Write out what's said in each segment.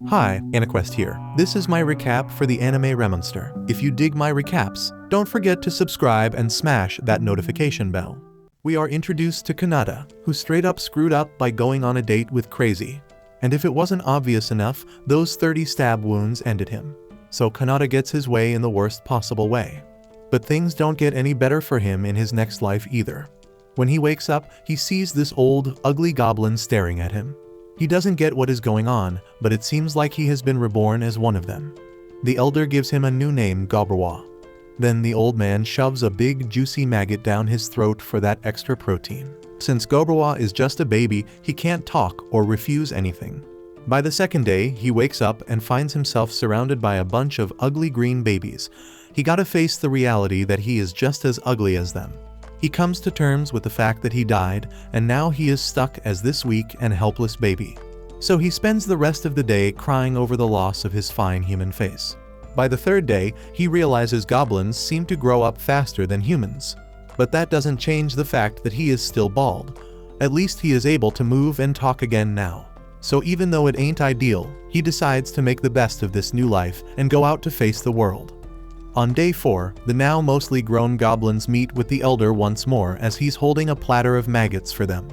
Hi, AniQuest here. This is my recap for the anime Remonster. If you dig my recaps, don't forget to subscribe and smash that notification bell. We are introduced to Kanata, who straight up screwed up by going on a date with Crazy. And if it wasn't obvious enough, those 30 stab wounds ended him. So Kanata gets his way in the worst possible way. But things don't get any better for him in his next life either. When he wakes up, he sees this old, ugly goblin staring at him. He doesn't get what is going on, but it seems like he has been reborn as one of them. The elder gives him a new name, Goblin. Then the old man shoves a big juicy maggot down his throat for that extra protein. Since Goblin is just a baby, he can't talk or refuse anything. By the second day, he wakes up and finds himself surrounded by a bunch of ugly green babies. He gotta face the reality that he is just as ugly as them. He comes to terms with the fact that he died, and now he is stuck as this weak and helpless baby. So he spends the rest of the day crying over the loss of his fine human face. By the third day, he realizes goblins seem to grow up faster than humans. But that doesn't change the fact that he is still bald. At least he is able to move and talk again now. So even though it ain't ideal, he decides to make the best of this new life and go out to face the world. On day 4, the now mostly grown goblins meet with the elder once more as he's holding a platter of maggots for them.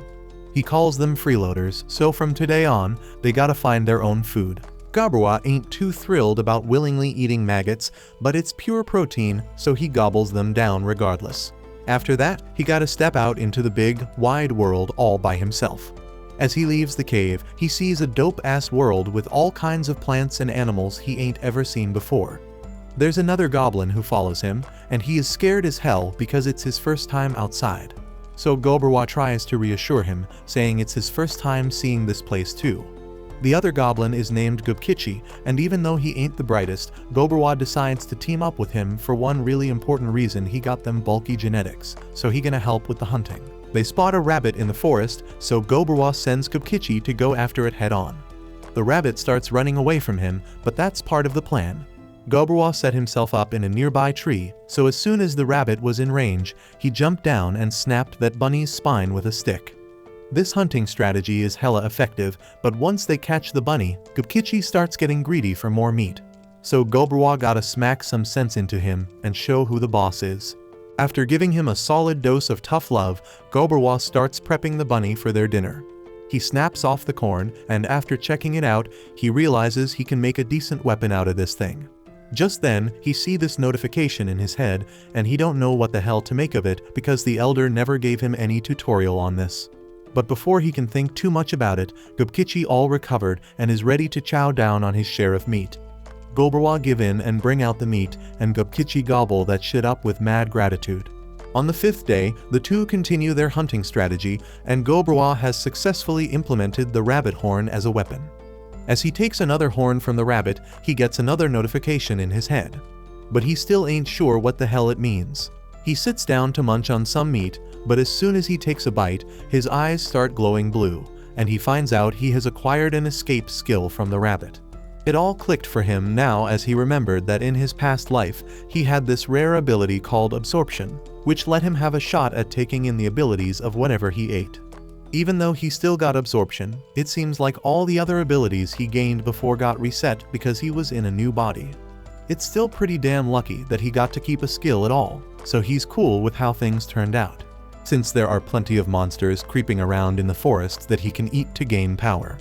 He calls them freeloaders, so from today on, they gotta find their own food. Goblin ain't too thrilled about willingly eating maggots, but it's pure protein, so he gobbles them down regardless. After that, he gotta step out into the big, wide world all by himself. As he leaves the cave, he sees a dope-ass world with all kinds of plants and animals he ain't ever seen before. There's another goblin who follows him, and he is scared as hell because it's his first time outside. So Goblin tries to reassure him, saying it's his first time seeing this place too. The other goblin is named Goblin, and even though he ain't the brightest, Goblin decides to team up with him for one really important reason: he got them bulky genetics, so he gonna help with the hunting. They spot a rabbit in the forest, so Goblin sends Goblin to go after it head on. The rabbit starts running away from him, but that's part of the plan. Goblin set himself up in a nearby tree, so as soon as the rabbit was in range, he jumped down and snapped that bunny's spine with a stick. This hunting strategy is hella effective, but once they catch the bunny, Goblin starts getting greedy for more meat. So Goblin gotta smack some sense into him and show who the boss is. After giving him a solid dose of tough love, Goblin starts prepping the bunny for their dinner. He snaps off the corn, and after checking it out, he realizes he can make a decent weapon out of this thing. Just then, he sees this notification in his head, and he don't know what the hell to make of it because the elder never gave him any tutorial on this. But before he can think too much about it, Goblin all recovered and is ready to chow down on his share of meat. Goblin give in and bring out the meat, and Goblin gobble that shit up with mad gratitude. On the 5th day, the two continue their hunting strategy, and Goblin has successfully implemented the rabbit horn as a weapon. As he takes another horn from the rabbit, he gets another notification in his head. But he still ain't sure what the hell it means. He sits down to munch on some meat, but as soon as he takes a bite, his eyes start glowing blue, and he finds out he has acquired an escape skill from the rabbit. It all clicked for him now as he remembered that in his past life, he had this rare ability called absorption, which let him have a shot at taking in the abilities of whatever he ate. Even though he still got absorption, it seems like all the other abilities he gained before got reset because he was in a new body. It's still pretty damn lucky that he got to keep a skill at all, so he's cool with how things turned out, since there are plenty of monsters creeping around in the forest that he can eat to gain power.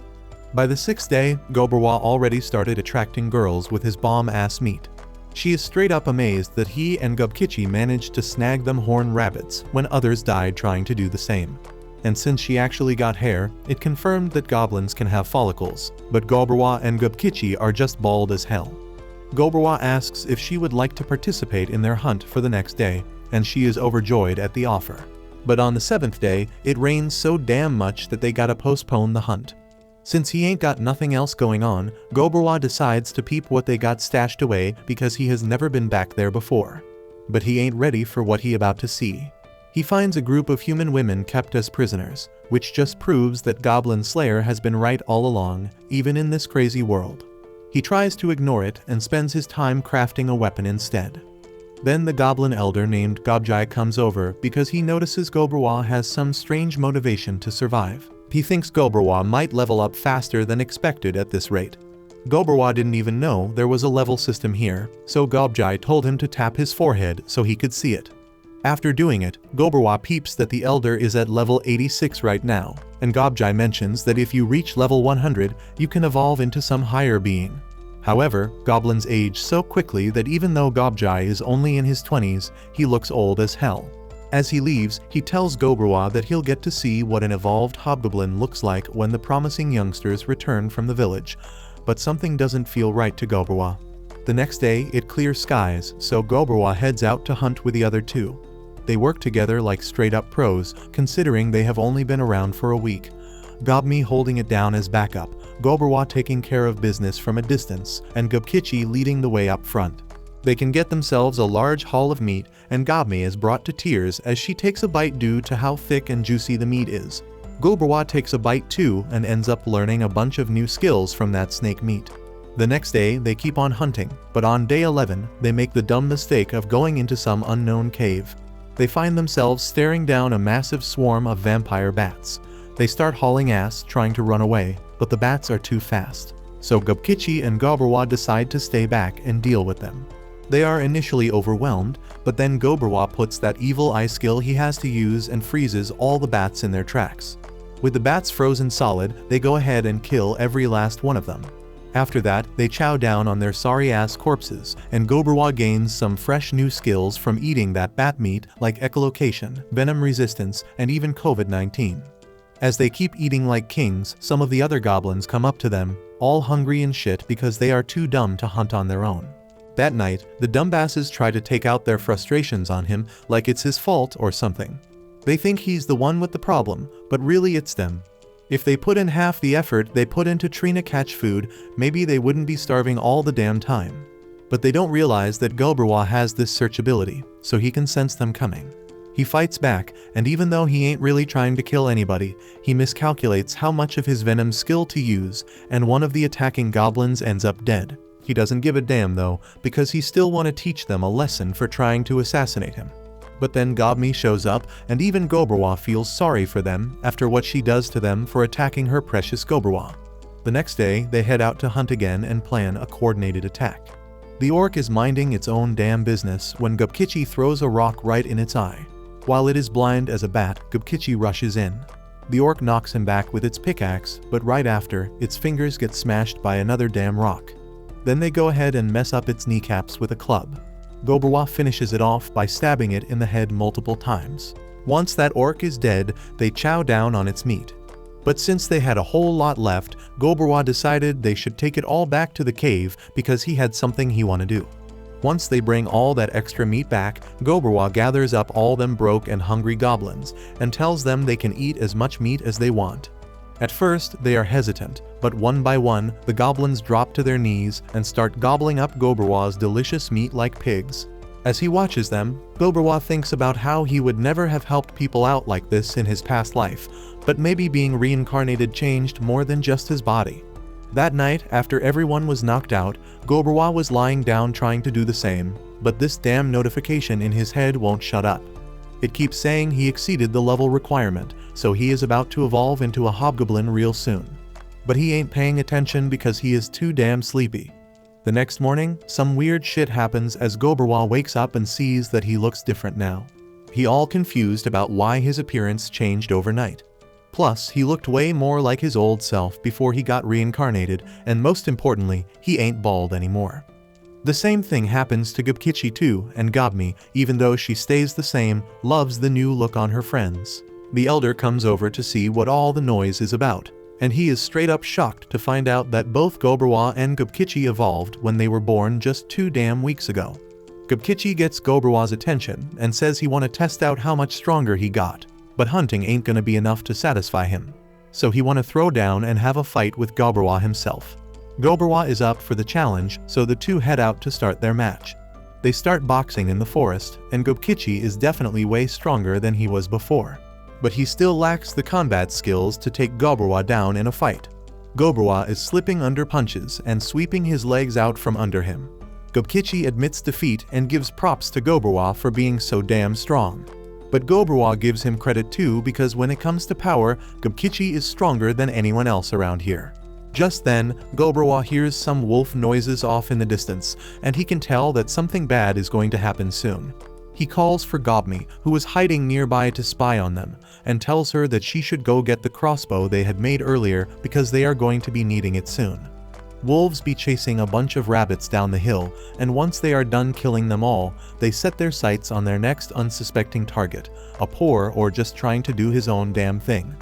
By the 6th day, Goblin already started attracting girls with his bomb-ass meat. She is straight up amazed that he and Goblin managed to snag them horned rabbits when others died trying to do the same. And since she actually got hair, it confirmed that goblins can have follicles, but Goblin and Goblin are just bald as hell. Goblin asks if she would like to participate in their hunt for the next day, and she is overjoyed at the offer. But on the 7th day, it rains so damn much that they gotta postpone the hunt. Since he ain't got nothing else going on, Goblin decides to peep what they got stashed away because he has never been back there before. But he ain't ready for what he about to see. He finds a group of human women kept as prisoners, which just proves that Goblin Slayer has been right all along, even in this crazy world. He tries to ignore it and spends his time crafting a weapon instead. Then the goblin elder named Goblin comes over because he notices Goblin has some strange motivation to survive. He thinks Goblin might level up faster than expected at this rate. Goberwa didn't even know there was a level system here, so Gobjai told him to tap his forehead so he could see it. After doing it, Goberwa peeps that the Elder is at level 86 right now, and Gobjai mentions that if you reach level 100, you can evolve into some higher being. However, goblins age so quickly that even though Gobjai is only in his 20s, he looks old as hell. As he leaves, he tells Goberwa that he'll get to see what an evolved hobgoblin looks like when the promising youngsters return from the village, but something doesn't feel right to Goberwa. The next day, it clears skies, so Goberwa heads out to hunt with the other two. They work together like straight-up pros, considering they have only been around for a week. Gobmi holding it down as backup, Goberwa taking care of business from a distance, and Gobkichi leading the way up front. They can get themselves a large haul of meat, and Gobmi is brought to tears as she takes a bite due to how thick and juicy the meat is. Goberwa takes a bite too and ends up learning a bunch of new skills from that snake meat. The next day, they keep on hunting, but on day 11, they make the dumb mistake of going into some unknown cave. They find themselves staring down a massive swarm of vampire bats. They start hauling ass trying to run away, but the bats are too fast. So Gobkichi and Goberwa decide to stay back and deal with them. They are initially overwhelmed, but then Goberwa puts that evil eye skill he has to use and freezes all the bats in their tracks. With the bats frozen solid, they go ahead and kill every last one of them. After that, they chow down on their sorry-ass corpses, and Goberwa gains some fresh new skills from eating that bat meat like echolocation, venom resistance, and even COVID-19. As they keep eating like kings, some of the other goblins come up to them, all hungry and shit because they are too dumb to hunt on their own. That night, the dumbasses try to take out their frustrations on him like it's his fault or something. They think he's the one with the problem, but really it's them. If they put in half the effort they put into trying to catch food, maybe they wouldn't be starving all the damn time. But they don't realize that Goberwa has this search ability, so he can sense them coming. He fights back, and even though he ain't really trying to kill anybody, he miscalculates how much of his venom skill to use, and one of the attacking goblins ends up dead. He doesn't give a damn though, because he still want to teach them a lesson for trying to assassinate him. But then Gobmi shows up, and even Goberwa feels sorry for them after what she does to them for attacking her precious Goberwa. The next day, they head out to hunt again and plan a coordinated attack. The orc is minding its own damn business when Gobkichi throws a rock right in its eye. While it is blind as a bat, Gobkichi rushes in. The orc knocks him back with its pickaxe, but right after, its fingers get smashed by another damn rock. Then they go ahead and mess up its kneecaps with a club. Goberwa finishes it off by stabbing it in the head multiple times. Once that orc is dead, they chow down on its meat. But since they had a whole lot left, Goberwa decided they should take it all back to the cave because he had something he wanted to do. Once they bring all that extra meat back, Goberwa gathers up all them broke and hungry goblins and tells them they can eat as much meat as they want. At first, they are hesitant, but one by one, the goblins drop to their knees and start gobbling up Goberwa's delicious meat like pigs. As he watches them, Goberwa thinks about how he would never have helped people out like this in his past life, but maybe being reincarnated changed more than just his body. That night, after everyone was knocked out, Goberwa was lying down trying to do the same, but this damn notification in his head won't shut up. It keeps saying he exceeded the level requirement, so he is about to evolve into a hobgoblin real soon. But he ain't paying attention because he is too damn sleepy. The next morning, some weird shit happens as Goberwa wakes up and sees that he looks different now. He all confused about why his appearance changed overnight. Plus, he looked way more like his old self before he got reincarnated, and most importantly, he ain't bald anymore. The same thing happens to Gobkichi too, and Gobmi, even though she stays the same, loves the new look on her friends. The elder comes over to see what all the noise is about, and he is straight up shocked to find out that both Goberwa and Gobkichi evolved when they were born just 2 damn weeks ago. Gobkichi gets Goberwa's attention and says he want to test out how much stronger he got, but hunting ain't gonna be enough to satisfy him. So he want to throw down and have a fight with Goberwa himself. Goberwa is up for the challenge, so the two head out to start their match. They start boxing in the forest, and Gobkichi is definitely way stronger than he was before. But he still lacks the combat skills to take Goberwa down in a fight. Goberwa is slipping under punches and sweeping his legs out from under him. Gobkichi admits defeat and gives props to Goberwa for being so damn strong. But Goberwa gives him credit too because when it comes to power, Gobkichi is stronger than anyone else around here. Just then, Gobrwa hears some wolf noises off in the distance, and he can tell that something bad is going to happen soon. He calls for Gobmi, who was hiding nearby to spy on them, and tells her that she should go get the crossbow they had made earlier because they are going to be needing it soon. Wolves be chasing a bunch of rabbits down the hill, and once they are done killing them all, they set their sights on their next unsuspecting target, a poor or just trying to do his own damn thing.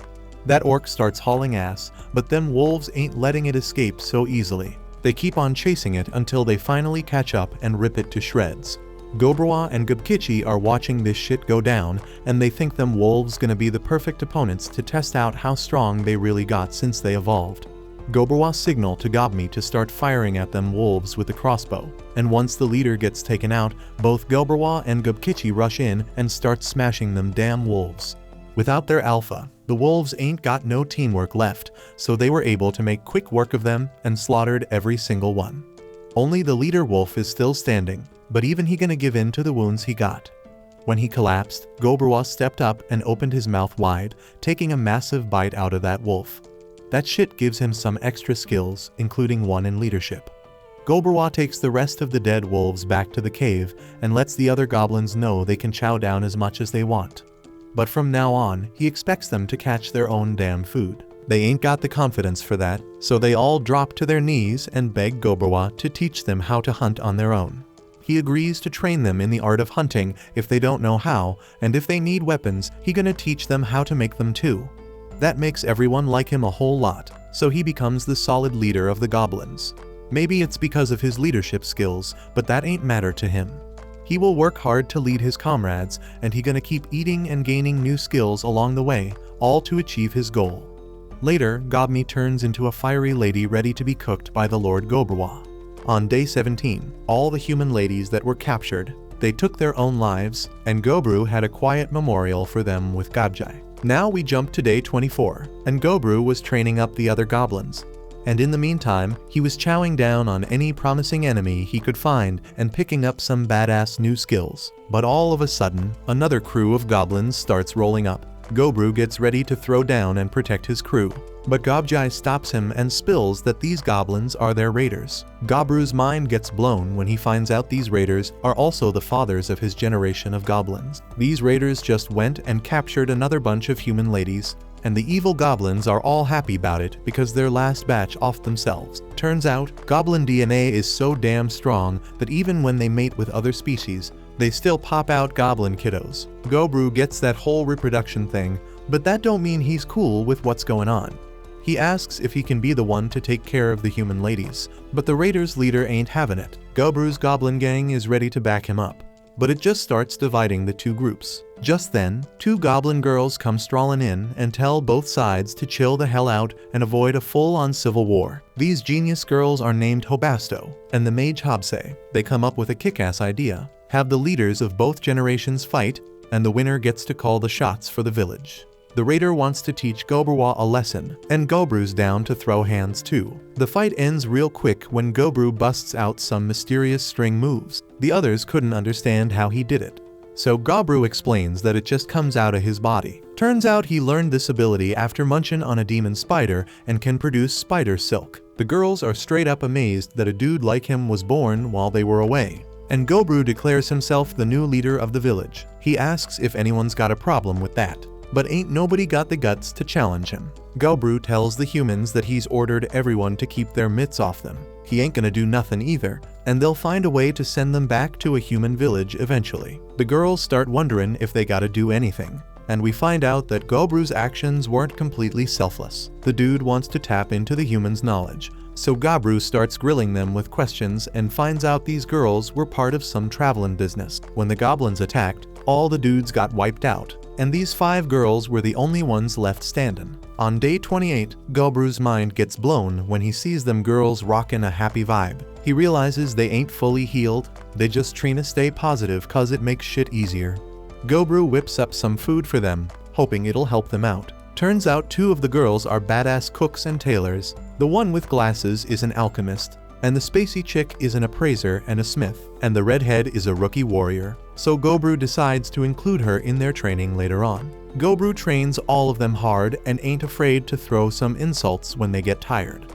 That orc starts hauling ass, but them wolves ain't letting it escape so easily. They keep on chasing it until they finally catch up and rip it to shreds. Gobrwa and Gubkichi are watching this shit go down, and they think them wolves gonna be the perfect opponents to test out how strong they really got since they evolved. Gobrwa signal to Gobmi to start firing at them wolves with the crossbow, and once the leader gets taken out, both Gobrwa and Gubkichi rush in and start smashing them damn wolves. Without their alpha, the wolves ain't got no teamwork left, so they were able to make quick work of them and slaughtered every single one. Only the leader wolf is still standing, but even he gonna give in to the wounds he got. When he collapsed, Gobrwa stepped up and opened his mouth wide, taking a massive bite out of that wolf. That shit gives him some extra skills, including one in leadership. Gobrwa takes the rest of the dead wolves back to the cave and lets the other goblins know they can chow down as much as they want. But from now on, he expects them to catch their own damn food. They ain't got the confidence for that, so they all drop to their knees and beg Gobrwa to teach them how to hunt on their own. He agrees to train them in the art of hunting if they don't know how, and if they need weapons, he gonna teach them how to make them too. That makes everyone like him a whole lot, so he becomes the solid leader of the goblins. Maybe it's because of his leadership skills, but that ain't matter to him. He will work hard to lead his comrades, and he gonna keep eating and gaining new skills along the way, all to achieve his goal. Later, Gobmi turns into a fiery lady ready to be cooked by the Lord Gobrwa. On day 17, all the human ladies that were captured, they took their own lives, and Gobru had a quiet memorial for them with Gabjai. Now we jump to day 24, and Gobru was training up the other goblins. And in the meantime, he was chowing down on any promising enemy he could find and picking up some badass new skills. But all of a sudden, another crew of goblins starts rolling up. Gobru gets ready to throw down and protect his crew, but Gabjai stops him and spills that these goblins are their raiders. Gobru's mind gets blown when he finds out these raiders are also the fathers of his generation of goblins. These raiders just went and captured another bunch of human ladies, and the evil goblins are all happy about it because their last batch off themselves. Turns out, goblin DNA is so damn strong that even when they mate with other species, they still pop out goblin kiddos. Gobru gets that whole reproduction thing, but that don't mean he's cool with what's going on. He asks if he can be the one to take care of the human ladies, but the raiders' leader ain't having it. Gobru's goblin gang is ready to back him up, but it just starts dividing the two groups. Just then, two goblin girls come strolling in and tell both sides to chill the hell out and avoid a full-on civil war. These genius girls are named Hobasto and the mage Hobse. They come up with a kick-ass idea. Have the leaders of both generations fight, and the winner gets to call the shots for the village. The raider wants to teach Gobrwa a lesson, and Gobru's down to throw hands too. The fight ends real quick when Gobru busts out some mysterious string moves. The others couldn't understand how he did it. So Gobru explains that it just comes out of his body. Turns out he learned this ability after munching on a demon spider and can produce spider silk. The girls are straight up amazed that a dude like him was born while they were away. And Gobru declares himself the new leader of the village. He asks if anyone's got a problem with that, but ain't nobody got the guts to challenge him. Gobru tells the humans that he's ordered everyone to keep their mitts off them. He ain't gonna do nothing either, and they'll find a way to send them back to a human village eventually. The girls start wondering if they gotta do anything, and we find out that Gobru's actions weren't completely selfless. The dude wants to tap into the humans' knowledge. So Gobru starts grilling them with questions and finds out these girls were part of some traveling business. When the goblins attacked, all the dudes got wiped out, and these 5 girls were the only ones left standing. On day 28, Gobru's mind gets blown when he sees them girls rockin' a happy vibe. He realizes they ain't fully healed, they just trying to stay positive cause it makes shit easier. Gobru whips up some food for them, hoping it'll help them out. Turns out 2 of the girls are badass cooks and tailors. The one with glasses is an alchemist, and the spacey chick is an appraiser and a smith, and the redhead is a rookie warrior. So Gobru decides to include her in their training later on. Gobru trains all of them hard and ain't afraid to throw some insults when they get tired.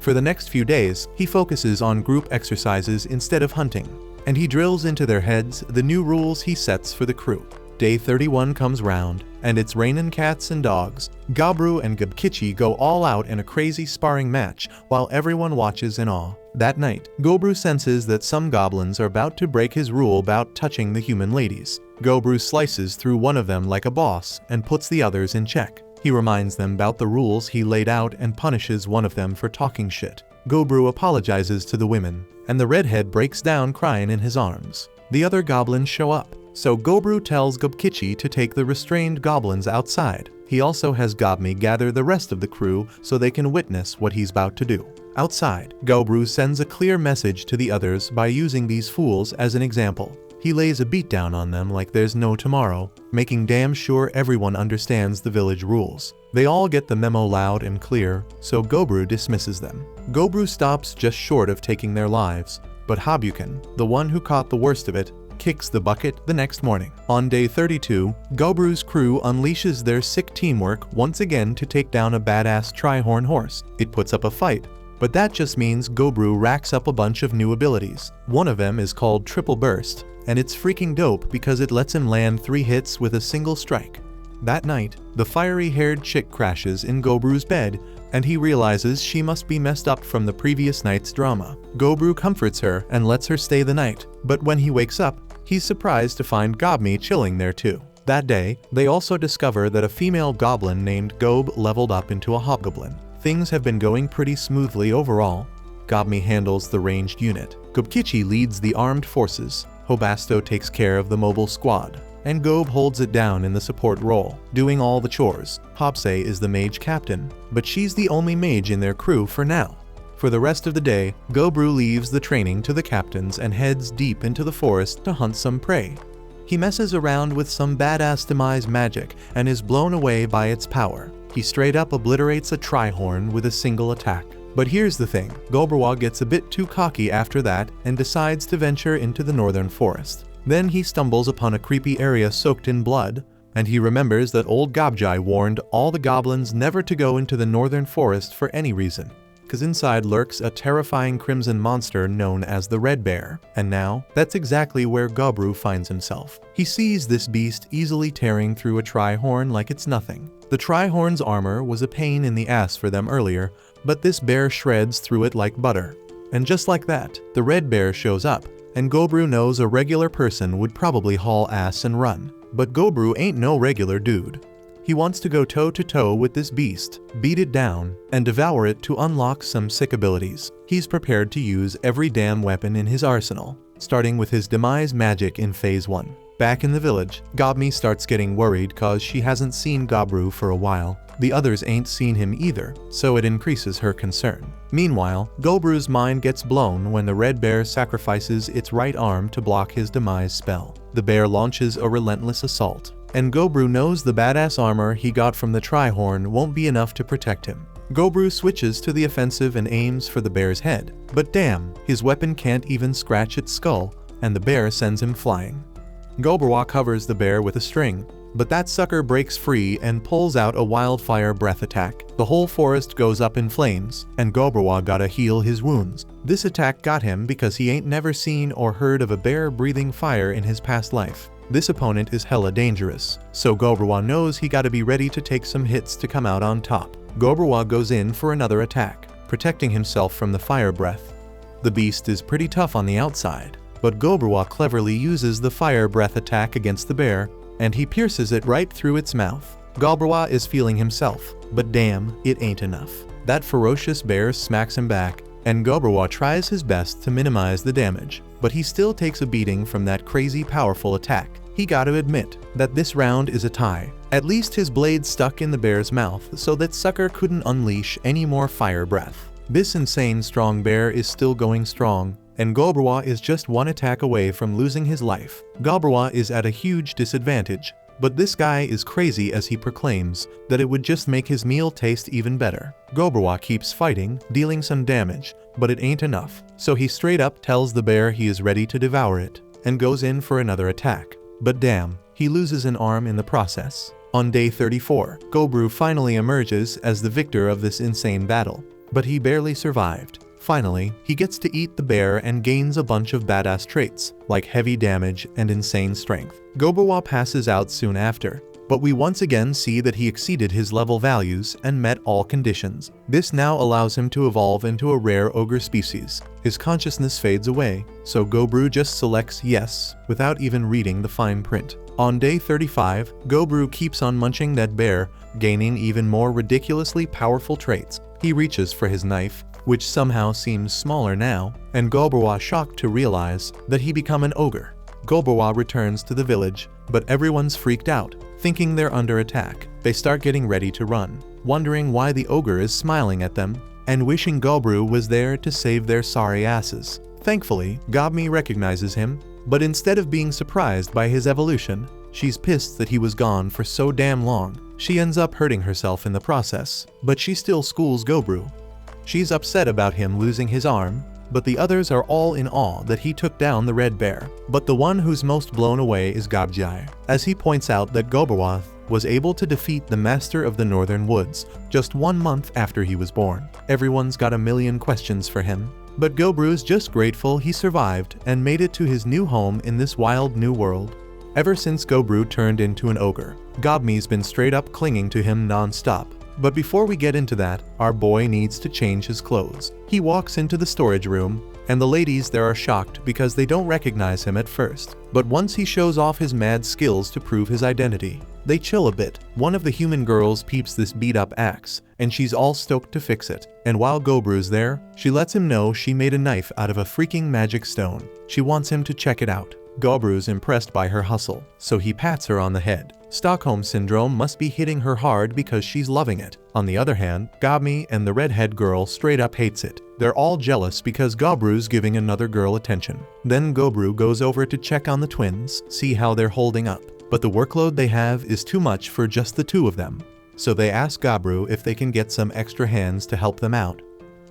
For the next few days, he focuses on group exercises instead of hunting, and he drills into their heads the new rules he sets for the crew. Day 31 comes round, and it's rainin' cats and dogs. Gobru and Gobkichi go all out in a crazy sparring match while everyone watches in awe. That night, Gobru senses that some goblins are about to break his rule about touching the human ladies. Gobru slices through one of them like a boss and puts the others in check. He reminds them about the rules he laid out and punishes one of them for talking shit. Gobru apologizes to the women, and the redhead breaks down crying in his arms. The other goblins show up, so Gobru tells Gobkichi to take the restrained goblins outside. He also has Gobmi gather the rest of the crew so they can witness what he's about to do. Outside, Gobru sends a clear message to the others by using these fools as an example. He lays a beatdown on them like there's no tomorrow, making damn sure everyone understands the village rules. They all get the memo loud and clear, so Gobru dismisses them. Gobru stops just short of taking their lives, but Habuken, the one who caught the worst of it, kicks the bucket the next morning. On day 32, Gobru's crew unleashes their sick teamwork once again to take down a badass Trihorn horse. It puts up a fight, but that just means Gobru racks up a bunch of new abilities. One of them is called Triple Burst, and it's freaking dope because it lets him land 3 hits with a single strike. That night, the fiery-haired chick crashes in Gobru's bed, and he realizes she must be messed up from the previous night's drama. Gobru comforts her and lets her stay the night, but when he wakes up, he's surprised to find Gobmi chilling there too. That day, they also discover that a female goblin named Gob leveled up into a hobgoblin. Things have been going pretty smoothly overall. Gobmi handles the ranged unit. Gobkichi leads the armed forces. Hobasto takes care of the mobile squad, and Gob holds it down in the support role, doing all the chores. Hopse is the mage captain, but she's the only mage in their crew for now. For the rest of the day, Gobru leaves the training to the captains and heads deep into the forest to hunt some prey. He messes around with some badass demise magic and is blown away by its power. He straight up obliterates a Trihorn with a single attack. But here's the thing, Gobruwa gets a bit too cocky after that and decides to venture into the northern forest. Then he stumbles upon a creepy area soaked in blood, and he remembers that old Gobjai warned all the goblins never to go into the northern forest for any reason, because inside lurks a terrifying crimson monster known as the Red Bear, and now that's exactly where Gobru finds himself. He sees this beast easily tearing through a Trihorn like it's nothing. The Trihorn's armor was a pain in the ass for them earlier, but this bear shreds through it like butter. And just like that, the Red Bear shows up, and Gobru knows a regular person would probably haul ass and run. But Gobru ain't no regular dude. He wants to go toe-to-toe with this beast, beat it down, and devour it to unlock some sick abilities. He's prepared to use every damn weapon in his arsenal, starting with his demise magic in Phase 1. Back in the village, Gobmi starts getting worried cause she hasn't seen Gobru for a while. The others ain't seen him either, so it increases her concern. Meanwhile, Gobru's mind gets blown when the Red Bear sacrifices its right arm to block his demise spell. The bear launches a relentless assault, and Gobru knows the badass armor he got from the Trihorn won't be enough to protect him. Gobru switches to the offensive and aims for the bear's head, but damn, his weapon can't even scratch its skull, and the bear sends him flying. Gobruwa covers the bear with a string, but that sucker breaks free and pulls out a wildfire breath attack. The whole forest goes up in flames, and Gobruwa gotta heal his wounds. This attack got him because he ain't never seen or heard of a bear breathing fire in his past life. This opponent is hella dangerous, so Gobruwa knows he gotta be ready to take some hits to come out on top. Gobruwa goes in for another attack, protecting himself from the fire breath. The beast is pretty tough on the outside, but Gobruwa cleverly uses the fire breath attack against the bear, and he pierces it right through its mouth. Gobruwa is feeling himself, but damn, it ain't enough. That ferocious bear smacks him back, and Gobruwa tries his best to minimize the damage, but he still takes a beating from that crazy powerful attack. He gotta admit that this round is a tie. At least his blade stuck in the bear's mouth so that sucker couldn't unleash any more fire breath. This insane strong bear is still going strong, and Gobruwa is just one attack away from losing his life. Gobruwa is at a huge disadvantage, but this guy is crazy as he proclaims that it would just make his meal taste even better. Gobruwa keeps fighting, dealing some damage, but it ain't enough, so he straight up tells the bear he is ready to devour it, and goes in for another attack. But damn, he loses an arm in the process. On day 34, Gobru finally emerges as the victor of this insane battle. but he barely survived. Finally, he gets to eat the bear and gains a bunch of badass traits, like heavy damage and insane strength. Gobrawa passes out soon after, but we once again see that he exceeded his level values and met all conditions. This now allows him to evolve into a rare ogre species. His consciousness fades away, so Gobru just selects yes, without even reading the fine print. On day 35, Gobru keeps on munching that bear, gaining even more ridiculously powerful traits. He reaches for his knife, which somehow seems smaller now, and Gobrawa shocked to realize that he become an ogre. Gobrawa returns to the village, but everyone's freaked out, thinking they're under attack. They start getting ready to run, wondering why the ogre is smiling at them, and wishing Gobru was there to save their sorry asses. Thankfully, Gobmi recognizes him, but instead of being surprised by his evolution, she's pissed that he was gone for so damn long. She ends up hurting herself in the process, but she still schools Gobru. She's upset about him losing his arm, but the others are all in awe that he took down the red bear. But the one who's most blown away is Gobjai, as he points out that Gobrawa was able to defeat the Master of the Northern Woods just 1 month after he was born. Everyone's got a million questions for him, but Gobru's just grateful he survived and made it to his new home in this wild new world. Ever since Gobru turned into an ogre, Gobmi's been straight up clinging to him non-stop. But before we get into that, our boy needs to change his clothes. He walks into the storage room, and the ladies there are shocked because they don't recognize him at first. But once he shows off his mad skills to prove his identity, they chill a bit. One of the human girls peeps this beat-up axe, and she's all stoked to fix it. And while Gobru's there, she lets him know she made a knife out of a freaking magic stone. She wants him to check it out. Gobru's impressed by her hustle, so he pats her on the head. Stockholm Syndrome must be hitting her hard because she's loving it. On the other hand, Gobmi and the redhead girl straight up hates it. They're all jealous because Gobru's giving another girl attention. Then Gobru goes over to check on the twins, see how they're holding up. But the workload they have is too much for just the two of them. So they ask Gobru if they can get some extra hands to help them out.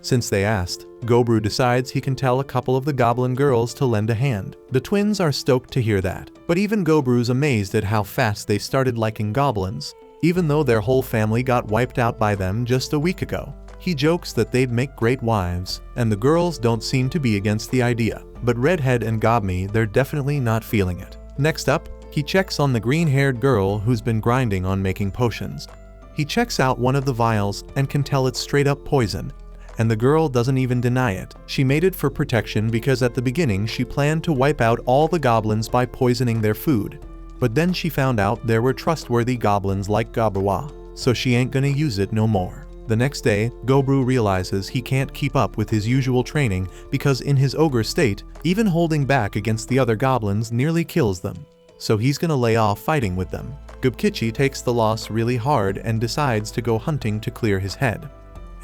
Since they asked, Gobru decides he can tell a couple of the goblin girls to lend a hand. The twins are stoked to hear that, but even Gobru's amazed at how fast they started liking goblins, even though their whole family got wiped out by them just a week ago. He jokes that they'd make great wives, and the girls don't seem to be against the idea. But Redhead and Gobmi, they're definitely not feeling it. Next up, he checks on the green-haired girl who's been grinding on making potions. He checks out one of the vials and can tell it's straight up poison, and the girl doesn't even deny it. She made it for protection because at the beginning she planned to wipe out all the goblins by poisoning their food. But then she found out there were trustworthy goblins like Gobrawa, so she ain't gonna use it no more. The next day, Gobru realizes he can't keep up with his usual training because in his ogre state, even holding back against the other goblins nearly kills them. So he's gonna lay off fighting with them. Gubkichi takes the loss really hard and decides to go hunting to clear his head.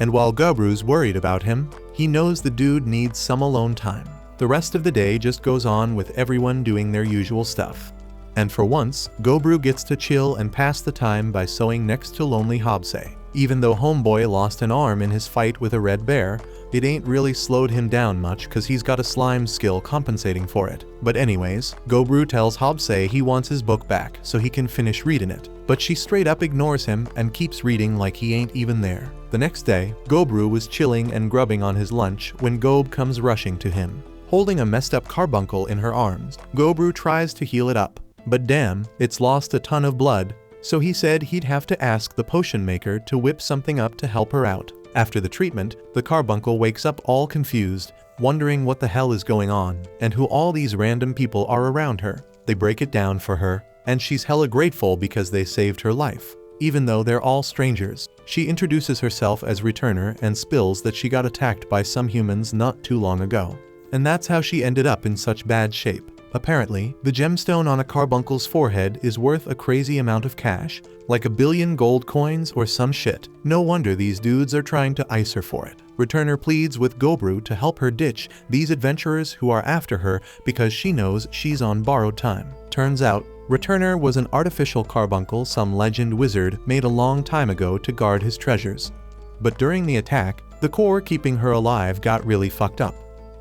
And while Gobru's worried about him, he knows the dude needs some alone time. The rest of the day just goes on with everyone doing their usual stuff. And for once, Gobru gets to chill and pass the time by sewing next to lonely Hobsei. Even though Homeboy lost an arm in his fight with a red bear, it ain't really slowed him down much cause he's got a slime skill compensating for it. But anyways, Gobru tells Hobsei he wants his book back so he can finish reading it. But she straight up ignores him and keeps reading like he ain't even there. The next day, Gobru was chilling and grubbing on his lunch when Gob comes rushing to him. Holding a messed up carbuncle in her arms, Gobru tries to heal it up. But damn, it's lost a ton of blood, so he said he'd have to ask the potion maker to whip something up to help her out. After the treatment, the carbuncle wakes up all confused, wondering what the hell is going on, and who all these random people are around her. They break it down for her, and she's hella grateful because they saved her life. Even though they're all strangers, she introduces herself as Returner and spills that she got attacked by some humans not too long ago. And that's how she ended up in such bad shape. Apparently, the gemstone on a carbuncle's forehead is worth a crazy amount of cash, like 1 billion gold coins or some shit. No wonder these dudes are trying to ice her for it. Returner pleads with Gobru to help her ditch these adventurers who are after her because she knows she's on borrowed time. Turns out, Returner was an artificial carbuncle some legend wizard made a long time ago to guard his treasures. But during the attack, the core keeping her alive got really fucked up.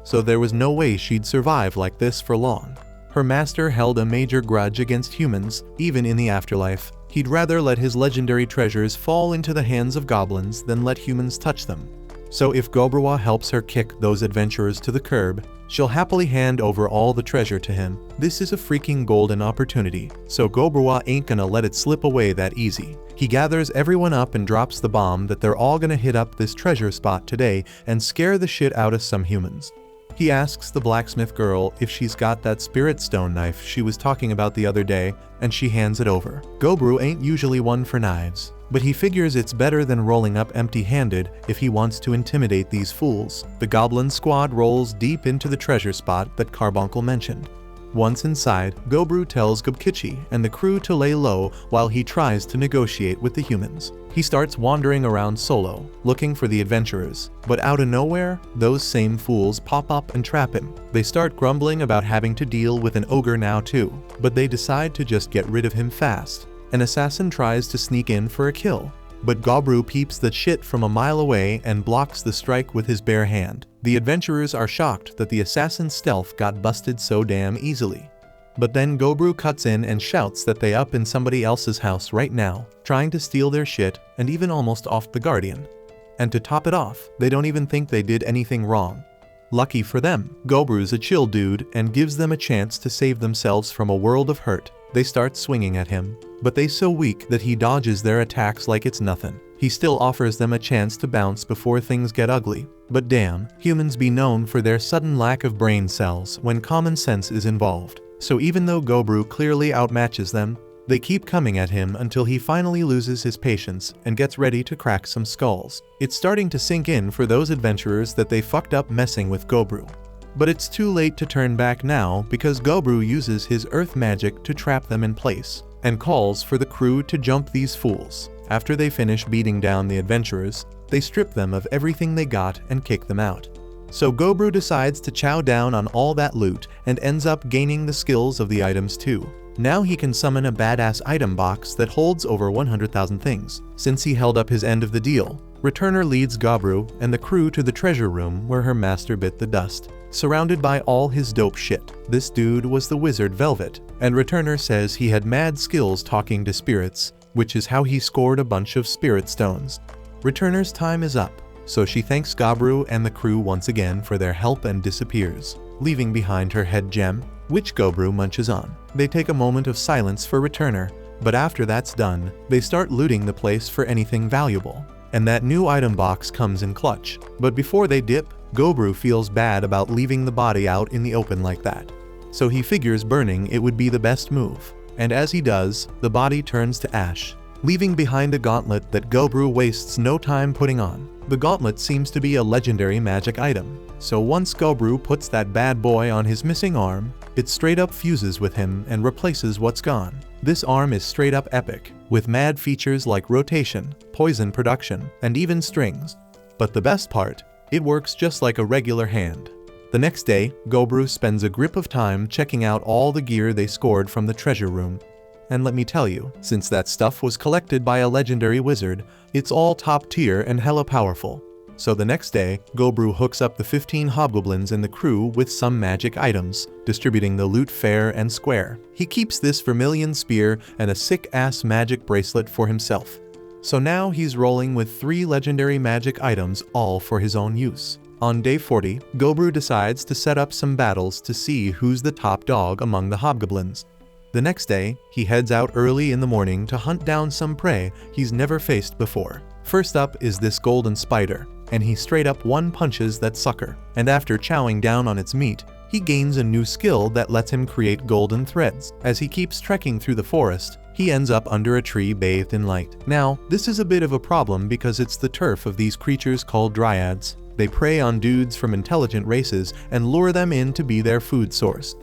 So there was no way she'd survive like this for long. Her master held a major grudge against humans, even in the afterlife. He'd rather let his legendary treasures fall into the hands of goblins than let humans touch them. So if Gobruwa helps her kick those adventurers to the curb, she'll happily hand over all the treasure to him. This is a freaking golden opportunity, so Gobruwa ain't gonna let it slip away that easy. He gathers everyone up and drops the bomb that they're all gonna hit up this treasure spot today and scare the shit out of some humans. He asks the blacksmith girl if she's got that spirit stone knife she was talking about the other day, and she hands it over. Gobru ain't usually one for knives, but he figures it's better than rolling up empty-handed if he wants to intimidate these fools. The Goblin squad rolls deep into the treasure spot that Carbuncle mentioned. Once inside, Gobru tells Gobkichi and the crew to lay low while he tries to negotiate with the humans. He starts wandering around solo, looking for the adventurers, but out of nowhere, those same fools pop up and trap him. They start grumbling about having to deal with an ogre now too, but they decide to just get rid of him fast. An assassin tries to sneak in for a kill, but Gobru peeps that shit from a mile away and blocks the strike with his bare hand. The adventurers are shocked that the assassin's stealth got busted so damn easily. But then Gobru cuts in and shouts that they up in somebody else's house right now, trying to steal their shit and even almost off the Guardian. And to top it off, they don't even think they did anything wrong. Lucky for them, Gobru's a chill dude and gives them a chance to save themselves from a world of hurt. They start swinging at him, but they so weak that he dodges their attacks like it's nothing. He still offers them a chance to bounce before things get ugly. But damn, humans be known for their sudden lack of brain cells when common sense is involved. So even though Gobru clearly outmatches them, they keep coming at him until he finally loses his patience and gets ready to crack some skulls. It's starting to sink in for those adventurers that they fucked up messing with Gobru. But it's too late to turn back now because Gobru uses his earth magic to trap them in place and calls for the crew to jump these fools. After they finish beating down the adventurers, they strip them of everything they got and kick them out. So Gobru decides to chow down on all that loot and ends up gaining the skills of the items too. Now he can summon a badass item box that holds over 100,000 things. Since he held up his end of the deal, Returner leads Gobru and the crew to the treasure room where her master bit the dust. Surrounded by all his dope shit, this dude was the wizard Velvet, and Returner says he had mad skills talking to spirits, which is how he scored a bunch of spirit stones. Returner's time is up, so she thanks Gobru and the crew once again for their help and disappears, leaving behind her head gem, which Gobru munches on. They take a moment of silence for Returner, but after that's done, they start looting the place for anything valuable. And that new item box comes in clutch. But before they dip, Gobru feels bad about leaving the body out in the open like that. So he figures burning it would be the best move. And as he does, the body turns to ash, leaving behind a gauntlet that Gobru wastes no time putting on. The gauntlet seems to be a legendary magic item, so once Gobru puts that bad boy on his missing arm, it straight up fuses with him and replaces what's gone. This arm is straight up epic, with mad features like rotation, poison production, and even strings. But the best part, it works just like a regular hand. The next day, Gobru spends a grip of time checking out all the gear they scored from the treasure room. And let me tell you, since that stuff was collected by a legendary wizard, it's all top tier and hella powerful. So the next day, Gobru hooks up the 15 hobgoblins in the crew with some magic items, distributing the loot fair and square. He keeps this vermilion spear and a sick-ass magic bracelet for himself. So now he's rolling with 3 legendary magic items, all for his own use. On day 40, Gobru decides to set up some battles to see who's the top dog among the hobgoblins. The next day, he heads out early in the morning to hunt down some prey he's never faced before. First up is this golden spider, and he straight up one-punches that sucker. And after chowing down on its meat, he gains a new skill that lets him create golden threads. As he keeps trekking through the forest, he ends up under a tree bathed in light. Now, this is a bit of a problem because it's the turf of these creatures called dryads. They prey on dudes from intelligent races and lure them in to be their food source.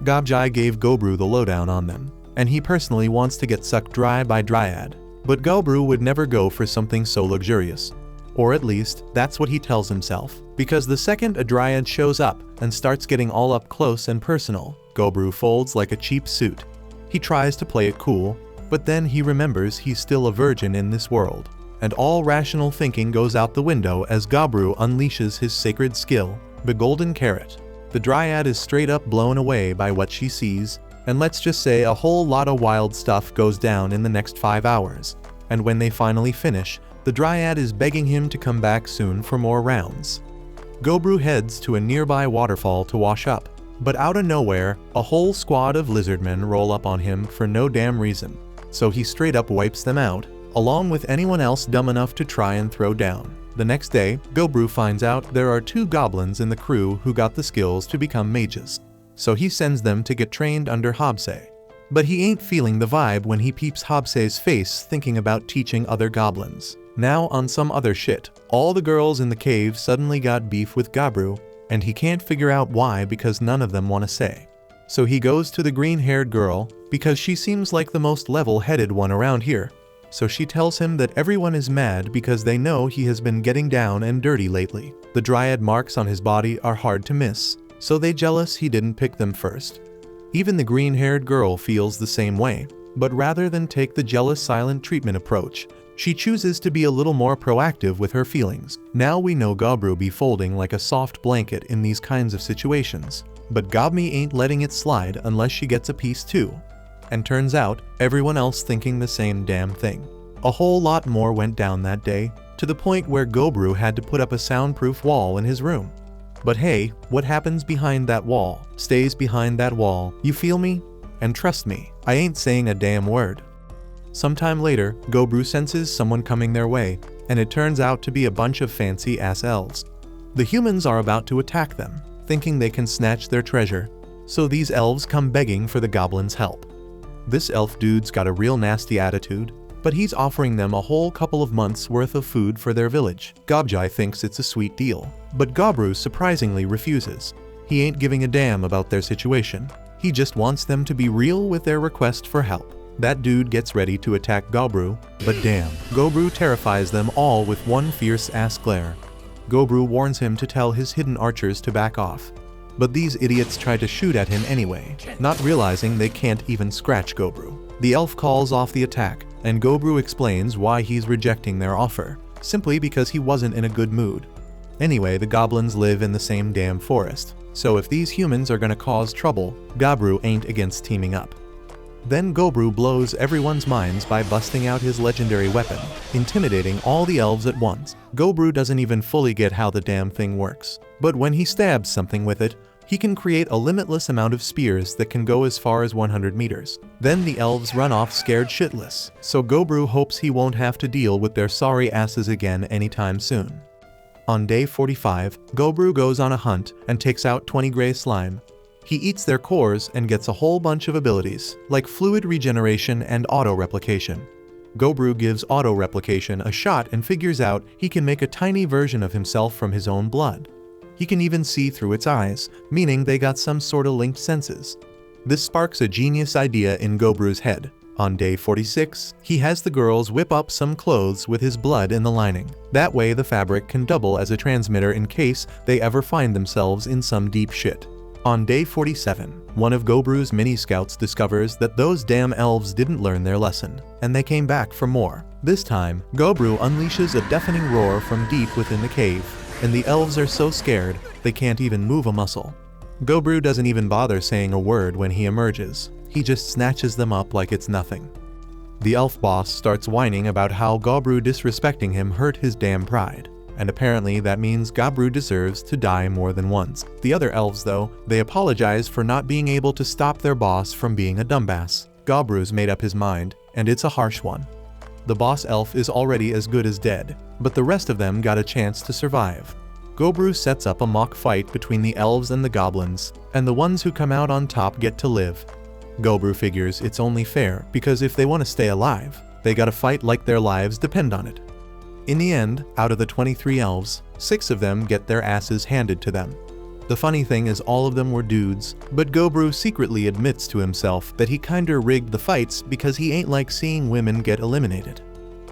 Gobjai gave Gobru the lowdown on them, and he personally wants to get sucked dry by dryad. But Gobru would never go for something so luxurious. Or at least, that's what he tells himself. Because the second a dryad shows up and starts getting all up close and personal, Gobru folds like a cheap suit. He tries to play it cool, but then he remembers he's still a virgin in this world. And all rational thinking goes out the window as Gobru unleashes his sacred skill, the golden carrot. The dryad is straight up blown away by what she sees, and let's just say a whole lot of wild stuff goes down in the next 5 hours. And when they finally finish, The Dryad is begging him to come back soon for more rounds. Gobru heads to a nearby waterfall to wash up, but out of nowhere, a whole squad of lizardmen roll up on him for no damn reason. So he straight up wipes them out, along with anyone else dumb enough to try and throw down. The next day, Gobru finds out there are 2 goblins in the crew who got the skills to become mages. So he sends them to get trained under Hobsei. But he ain't feeling the vibe when he peeps Hobsei's face thinking about teaching other goblins. Now on some other shit, all the girls in the cave suddenly got beef with Gobru, and he can't figure out why because none of them want to say. So he goes to the green-haired girl because she seems like the most level-headed one around here. So she tells him that everyone is mad because they know he has been getting down and dirty lately. The Dryad marks on his body are hard to miss, so they jealous he didn't pick them first. Even the green-haired girl feels the same way, but rather than take the jealous silent treatment approach, she chooses to be a little more proactive with her feelings. Now we know Gobru be folding like a soft blanket in these kinds of situations, but Gobmi ain't letting it slide unless she gets a piece too. And turns out, everyone else thinking the same damn thing. A whole lot more went down that day, to the point where Gobru had to put up a soundproof wall in his room. But hey, what happens behind that wall, stays behind that wall, you feel me? And trust me, I ain't saying a damn word. Sometime later, Gobru senses someone coming their way, and it turns out to be a bunch of fancy-ass elves. The humans are about to attack them, thinking they can snatch their treasure, so these elves come begging for the goblins' help. This elf dude's got a real nasty attitude, but he's offering them a whole couple of months worth of food for their village. Gobjai thinks it's a sweet deal, but Gobru surprisingly refuses. He ain't giving a damn about their situation. He just wants them to be real with their request for help. That dude gets ready to attack Gobru, but damn, Gobru terrifies them all with one fierce-ass glare. Gobru warns him to tell his hidden archers to back off. But these idiots try to shoot at him anyway, not realizing they can't even scratch Gobru. The elf calls off the attack, and Gobru explains why he's rejecting their offer, simply because he wasn't in a good mood. Anyway, the goblins live in the same damn forest, so if these humans are gonna cause trouble, Gobru ain't against teaming up. Then Gobru blows everyone's minds by busting out his legendary weapon, intimidating all the elves at once. Gobru doesn't even fully get how the damn thing works, but when he stabs something with it, he can create a limitless amount of spears that can go as far as 100 meters. Then the elves run off scared shitless, so Gobru hopes he won't have to deal with their sorry asses again anytime soon. On day 45, Gobru goes on a hunt and takes out 20 gray slime. He eats their cores and gets a whole bunch of abilities, like fluid regeneration and auto-replication. Gobru gives auto-replication a shot and figures out he can make a tiny version of himself from his own blood. He can even see through its eyes, meaning they got some sorta linked senses. This sparks a genius idea in Gobru's head. On day 46, he has the girls whip up some clothes with his blood in the lining. That way the fabric can double as a transmitter in case they ever find themselves in some deep shit. On day 47, one of Gobru's mini-scouts discovers that those damn elves didn't learn their lesson, and they came back for more. This time, Gobru unleashes a deafening roar from deep within the cave, and the elves are so scared they can't even move a muscle. Gobru doesn't even bother saying a word when he emerges. He just snatches them up like it's nothing. The elf boss starts whining about how Gobru disrespecting him hurt his damn pride. And apparently that means Gobru deserves to die more than once. The other elves though, they apologize for not being able to stop their boss from being a dumbass. Gobru's made up his mind, and it's a harsh one. The boss elf is already as good as dead, but the rest of them got a chance to survive. Gobru sets up a mock fight between the elves and the goblins, and the ones who come out on top get to live. Gobru figures it's only fair because if they want to stay alive, they gotta fight like their lives depend on it. In the end, out of the 23 elves, 6 of them get their asses handed to them. The funny thing is all of them were dudes, but Gobru secretly admits to himself that he kinda rigged the fights because he ain't like seeing women get eliminated.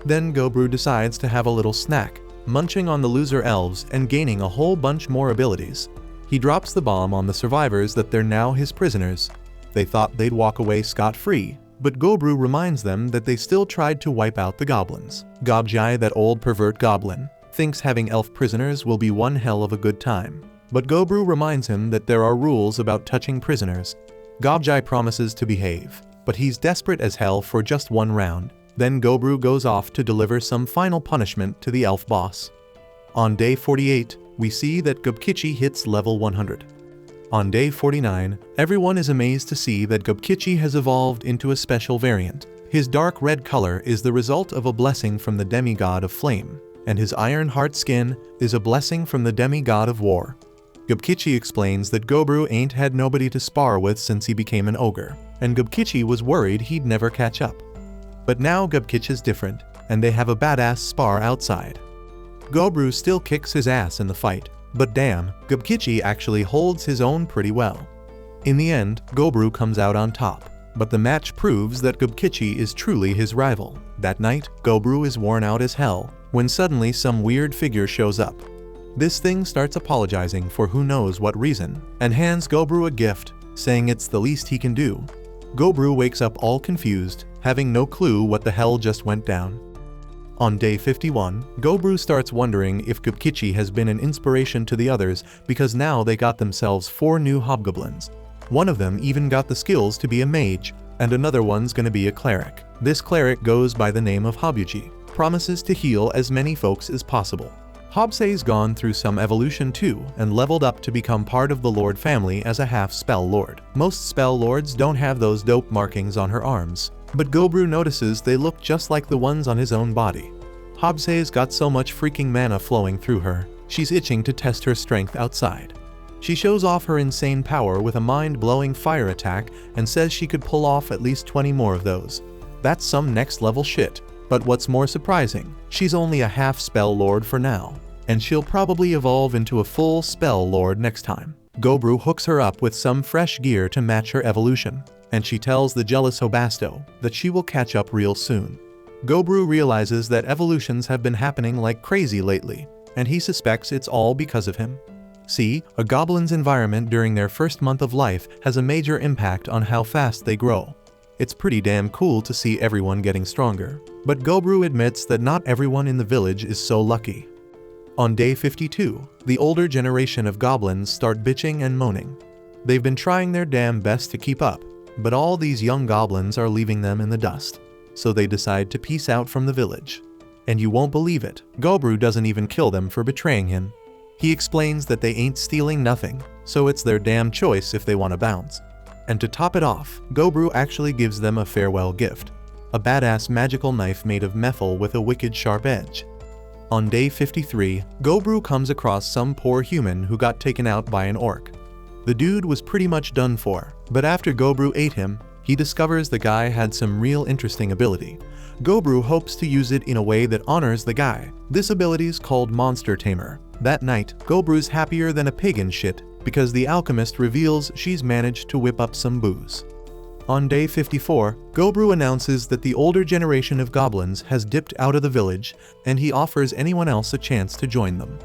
Then Gobru decides to have a little snack, munching on the loser elves and gaining a whole bunch more abilities. He drops the bomb on the survivors that they're now his prisoners. They thought they'd walk away scot-free, but Gobru reminds them that they still tried to wipe out the goblins. Gobjai, that old pervert goblin, thinks having elf prisoners will be one hell of a good time. But Gobru reminds him that there are rules about touching prisoners. Gobjai promises to behave, but he's desperate as hell for just one round. Then Gobru goes off to deliver some final punishment to the elf boss. On day 48, we see that Gobkichi hits level 100. On day 49, everyone is amazed to see that Gobkichi has evolved into a special variant. His dark red color is the result of a blessing from the demigod of flame, and his iron heart skin is a blessing from the demigod of war. Gobkichi explains that Gobru ain't had nobody to spar with since he became an ogre, and Gobkichi was worried he'd never catch up. But now Gobkichi's different, and they have a badass spar outside. Gobru still kicks his ass in the fight, but damn, Gobkichi actually holds his own pretty well. In the end, Gobru comes out on top, but the match proves that Gobkichi is truly his rival. That night, Gobru is worn out as hell, when suddenly some weird figure shows up. This thing starts apologizing for who knows what reason, and hands Gobru a gift, saying it's the least he can do. Gobru wakes up all confused, having no clue what the hell just went down. On day 51, Gobru starts wondering if Gobkichi has been an inspiration to the others because now they got themselves 4 new hobgoblins. One of them even got the skills to be a mage, and another one's gonna be a cleric. This cleric goes by the name of Hobuji, promises to heal as many folks as possible. Hobsei's gone through some evolution too and leveled up to become part of the Lord family as a half-spell lord. Most spell lords don't have those dope markings on her arms, but Gobru notices they look just like the ones on his own body. Hobsei's got so much freaking mana flowing through her, she's itching to test her strength outside. She shows off her insane power with a mind-blowing fire attack and says she could pull off at least 20 more of those. That's some next-level shit. But what's more surprising, she's only a half-spell lord for now, and she'll probably evolve into a full spell lord next time. Gobru hooks her up with some fresh gear to match her evolution, and she tells the jealous Hobasto that she will catch up real soon. Gobru realizes that evolutions have been happening like crazy lately, and he suspects it's all because of him. See, a goblin's environment during their first month of life has a major impact on how fast they grow. It's pretty damn cool to see everyone getting stronger, but Gobru admits that not everyone in the village is so lucky. On day 52, the older generation of goblins start bitching and moaning. They've been trying their damn best to keep up, but all these young goblins are leaving them in the dust, so they decide to peace out from the village. And you won't believe it, Gobru doesn't even kill them for betraying him. He explains that they ain't stealing nothing, so it's their damn choice if they want to bounce. And to top it off, Gobru actually gives them a farewell gift, a badass magical knife made of metal with a wicked sharp edge. On day 53, Gobru comes across some poor human who got taken out by an orc. The dude was pretty much done for, but after Gobru ate him, he discovers the guy had some real interesting ability. Gobru hopes to use it in a way that honors the guy. This ability's called Monster Tamer. That night, Gobru's happier than a pig in shit because the alchemist reveals she's managed to whip up some booze. On day 54, Gobru announces that the older generation of goblins has dipped out of the village and he offers anyone else a chance to join them.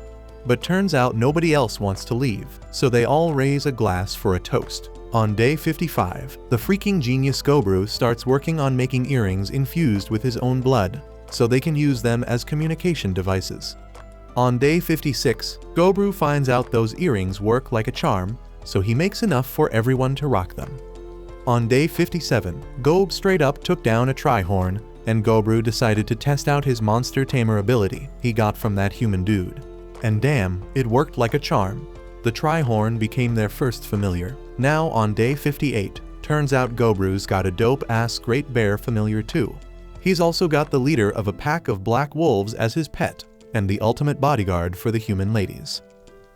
But turns out nobody else wants to leave, so they all raise a glass for a toast. On day 55, the freaking genius Gobru starts working on making earrings infused with his own blood, so they can use them as communication devices. On day 56, Gobru finds out those earrings work like a charm, so he makes enough for everyone to rock them. On day 57, Gob straight up took down a Trihorn, and Gobru decided to test out his Monster Tamer ability he got from that human dude. And damn, it worked like a charm. The Trihorn became their first familiar. Now on day 58, turns out Gobru's got a dope-ass Great Bear familiar too. He's also got the leader of a pack of black wolves as his pet, and the ultimate bodyguard for the human ladies.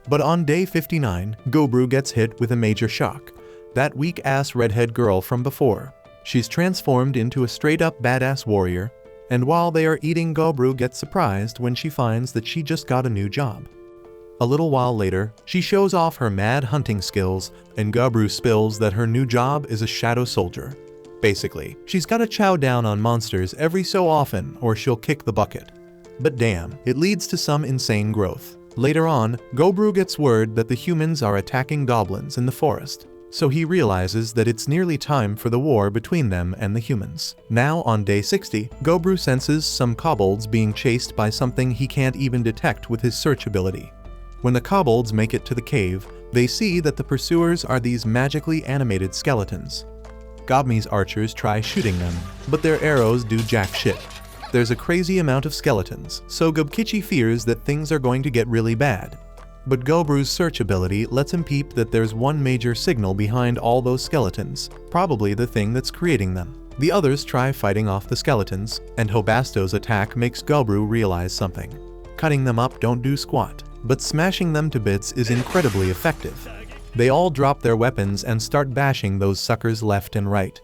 But on day 59, Gobru gets hit with a major shock. That weak-ass redhead girl from before. She's transformed into a straight-up badass warrior, and while they are eating, Gobru gets surprised when she finds that she just got a new job. A little while later, she shows off her mad hunting skills, and Gobru spills that her new job is a shadow soldier. Basically, she's gotta chow down on monsters every so often or she'll kick the bucket. But damn, it leads to some insane growth. Later on, Gobru gets word that the humans are attacking goblins in the forest, so he realizes that it's nearly time for the war between them and the humans. Now on day 60, Gobru senses some kobolds being chased by something he can't even detect with his search ability. When the kobolds make it to the cave, they see that the pursuers are these magically animated skeletons. Gobmi's archers try shooting them, but their arrows do jack shit. There's a crazy amount of skeletons, so Gobkichi fears that things are going to get really bad. But Gobru's search ability lets him peep that there's one major signal behind all those skeletons, probably the thing that's creating them. The others try fighting off the skeletons, and Hobasto's attack makes Gobru realize something. Cutting them up don't do squat, but smashing them to bits is incredibly effective. They all drop their weapons and start bashing those suckers left and right.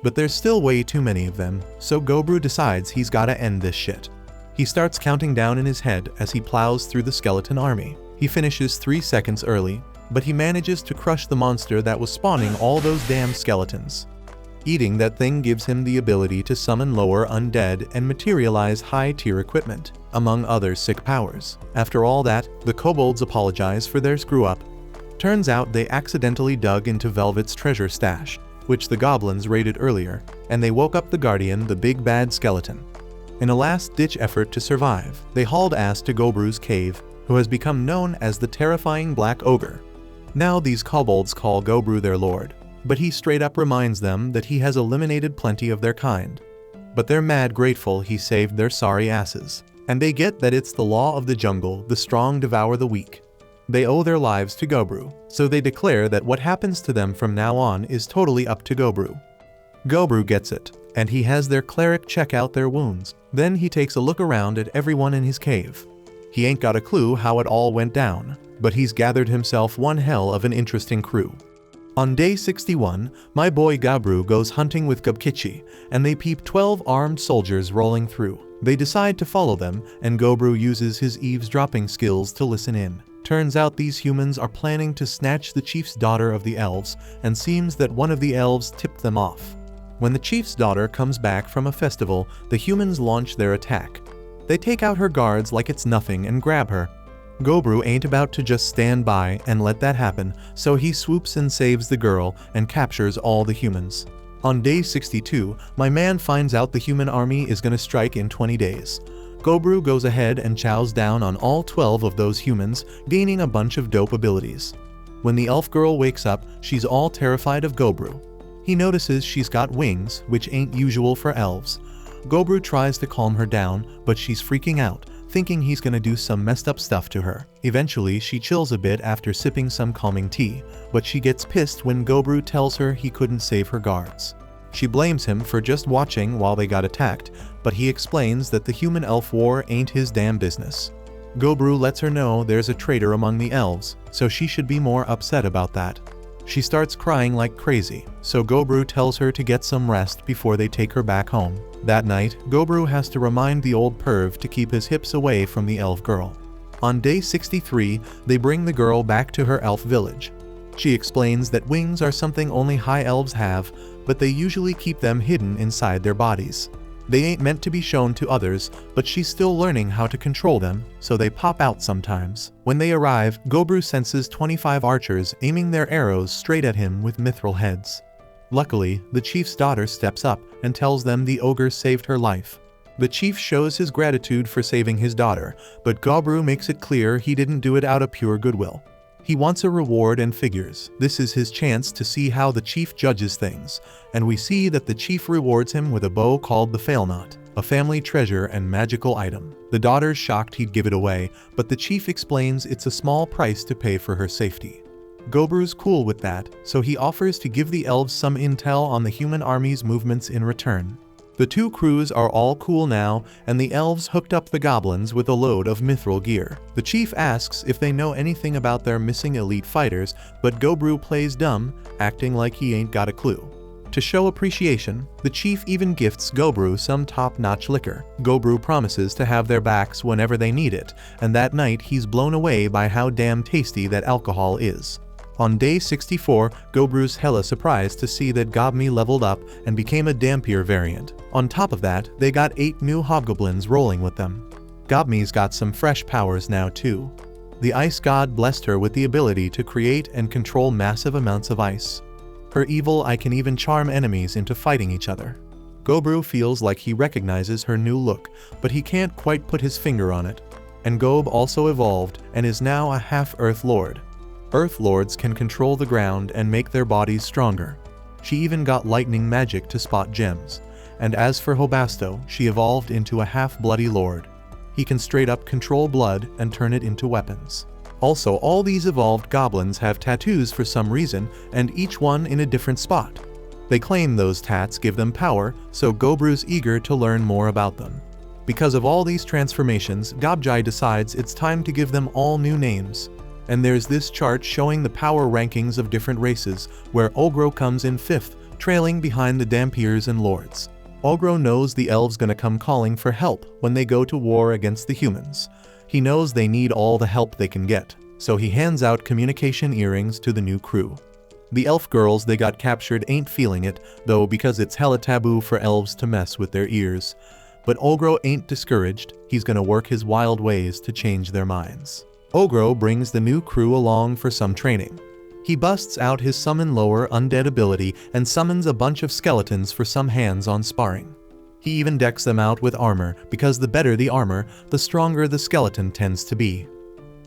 But there's still way too many of them, so Gobru decides he's gotta end this shit. He starts counting down in his head as he plows through the skeleton army. He finishes 3 seconds early, but he manages to crush the monster that was spawning all those damn skeletons. Eating that thing gives him the ability to summon lower undead and materialize high-tier equipment, among other sick powers. After all that, the kobolds apologize for their screw-up. Turns out they accidentally dug into Velvet's treasure stash, which the goblins raided earlier, and they woke up the guardian, the big bad skeleton. In a last-ditch effort to survive, they hauled ass to Gobru's cave, who has become known as the terrifying Black Ogre. Now these kobolds call Gobru their lord, but he straight up reminds them that he has eliminated plenty of their kind. But they're mad grateful he saved their sorry asses, and they get that it's the law of the jungle, the strong devour the weak. They owe their lives to Gobru, so they declare that what happens to them from now on is totally up to Gobru. Gobru gets it, and he has their cleric check out their wounds. Then he takes a look around at everyone in his cave. He ain't got a clue how it all went down, but he's gathered himself one hell of an interesting crew. On day 61, my boy Gobru goes hunting with Gobkichi, and they peep 12 armed soldiers rolling through. They decide to follow them, and Gobru uses his eavesdropping skills to listen in. Turns out these humans are planning to snatch the chief's daughter of the elves, and seems that one of the elves tipped them off. When the chief's daughter comes back from a festival, the humans launch their attack. They take out her guards like it's nothing and grab her. Gobru ain't about to just stand by and let that happen, so he swoops and saves the girl and captures all the humans. On day 62, my man finds out the human army is gonna strike in 20 days. Gobru goes ahead and chows down on all 12 of those humans, gaining a bunch of dope abilities. When the elf girl wakes up, she's all terrified of Gobru. He notices she's got wings, which ain't usual for elves. Gobru tries to calm her down, but she's freaking out, thinking he's gonna do some messed up stuff to her. Eventually, she chills a bit after sipping some calming tea, but she gets pissed when Gobru tells her he couldn't save her guards. She blames him for just watching while they got attacked, but he explains that the human-elf war ain't his damn business. Gobru lets her know there's a traitor among the elves, so she should be more upset about that. She starts crying like crazy, so Gobru tells her to get some rest before they take her back home. That night, Gobru has to remind the old perv to keep his hips away from the elf girl. On day 63, they bring the girl back to her elf village. She explains that wings are something only high elves have, but they usually keep them hidden inside their bodies. They ain't meant to be shown to others, but she's still learning how to control them, so they pop out sometimes. When they arrive, Gobru senses 25 archers aiming their arrows straight at him with mithril heads. Luckily, the chief's daughter steps up and tells them the ogre saved her life. The chief shows his gratitude for saving his daughter, but Gobru makes it clear he didn't do it out of pure goodwill. He wants a reward and figures this is his chance to see how the chief judges things, and we see that the chief rewards him with a bow called the Failnaught, a family treasure and magical item. The daughter's shocked he'd give it away, but the chief explains it's a small price to pay for her safety. Gobru's cool with that, so he offers to give the elves some intel on the human army's movements in return. The two crews are all cool now, and the elves hooked up the goblins with a load of mithril gear. The chief asks if they know anything about their missing elite fighters, but Gobru plays dumb, acting like he ain't got a clue. To show appreciation, the chief even gifts Gobru some top-notch liquor. Gobru promises to have their backs whenever they need it, and that night he's blown away by how damn tasty that alcohol is. On day 64, Gobru's hella surprised to see that Gobmi leveled up and became a Dampier variant. On top of that, they got 8 new hobgoblins rolling with them. Gobmi's got some fresh powers now too. The ice god blessed her with the ability to create and control massive amounts of ice. Her evil eye can even charm enemies into fighting each other. Gobru feels like he recognizes her new look, but he can't quite put his finger on it. And Gob also evolved and is now a half-Earth Lord. Earth Lords can control the ground and make their bodies stronger. She even got lightning magic to spot gems. And as for Hobasto, she evolved into a half-bloody lord. He can straight up control blood and turn it into weapons. Also, all these evolved goblins have tattoos for some reason, and each one in a different spot. They claim those tats give them power, so Gobru's eager to learn more about them. Because of all these transformations, Gobjai decides it's time to give them all new names. And there's this chart showing the power rankings of different races, where Ogro comes in 5th, trailing behind the Dampiers and Lords. Ogro knows the elves gonna come calling for help when they go to war against the humans. He knows they need all the help they can get, so he hands out communication earrings to the new crew. The elf girls they got captured ain't feeling it, though, because it's hella taboo for elves to mess with their ears. But Ogro ain't discouraged. He's gonna work his wild ways to change their minds. Ogro brings the new crew along for some training. He busts out his summon lower undead ability and summons a bunch of skeletons for some hands-on sparring. He even decks them out with armor, because the better the armor, the stronger the skeleton tends to be.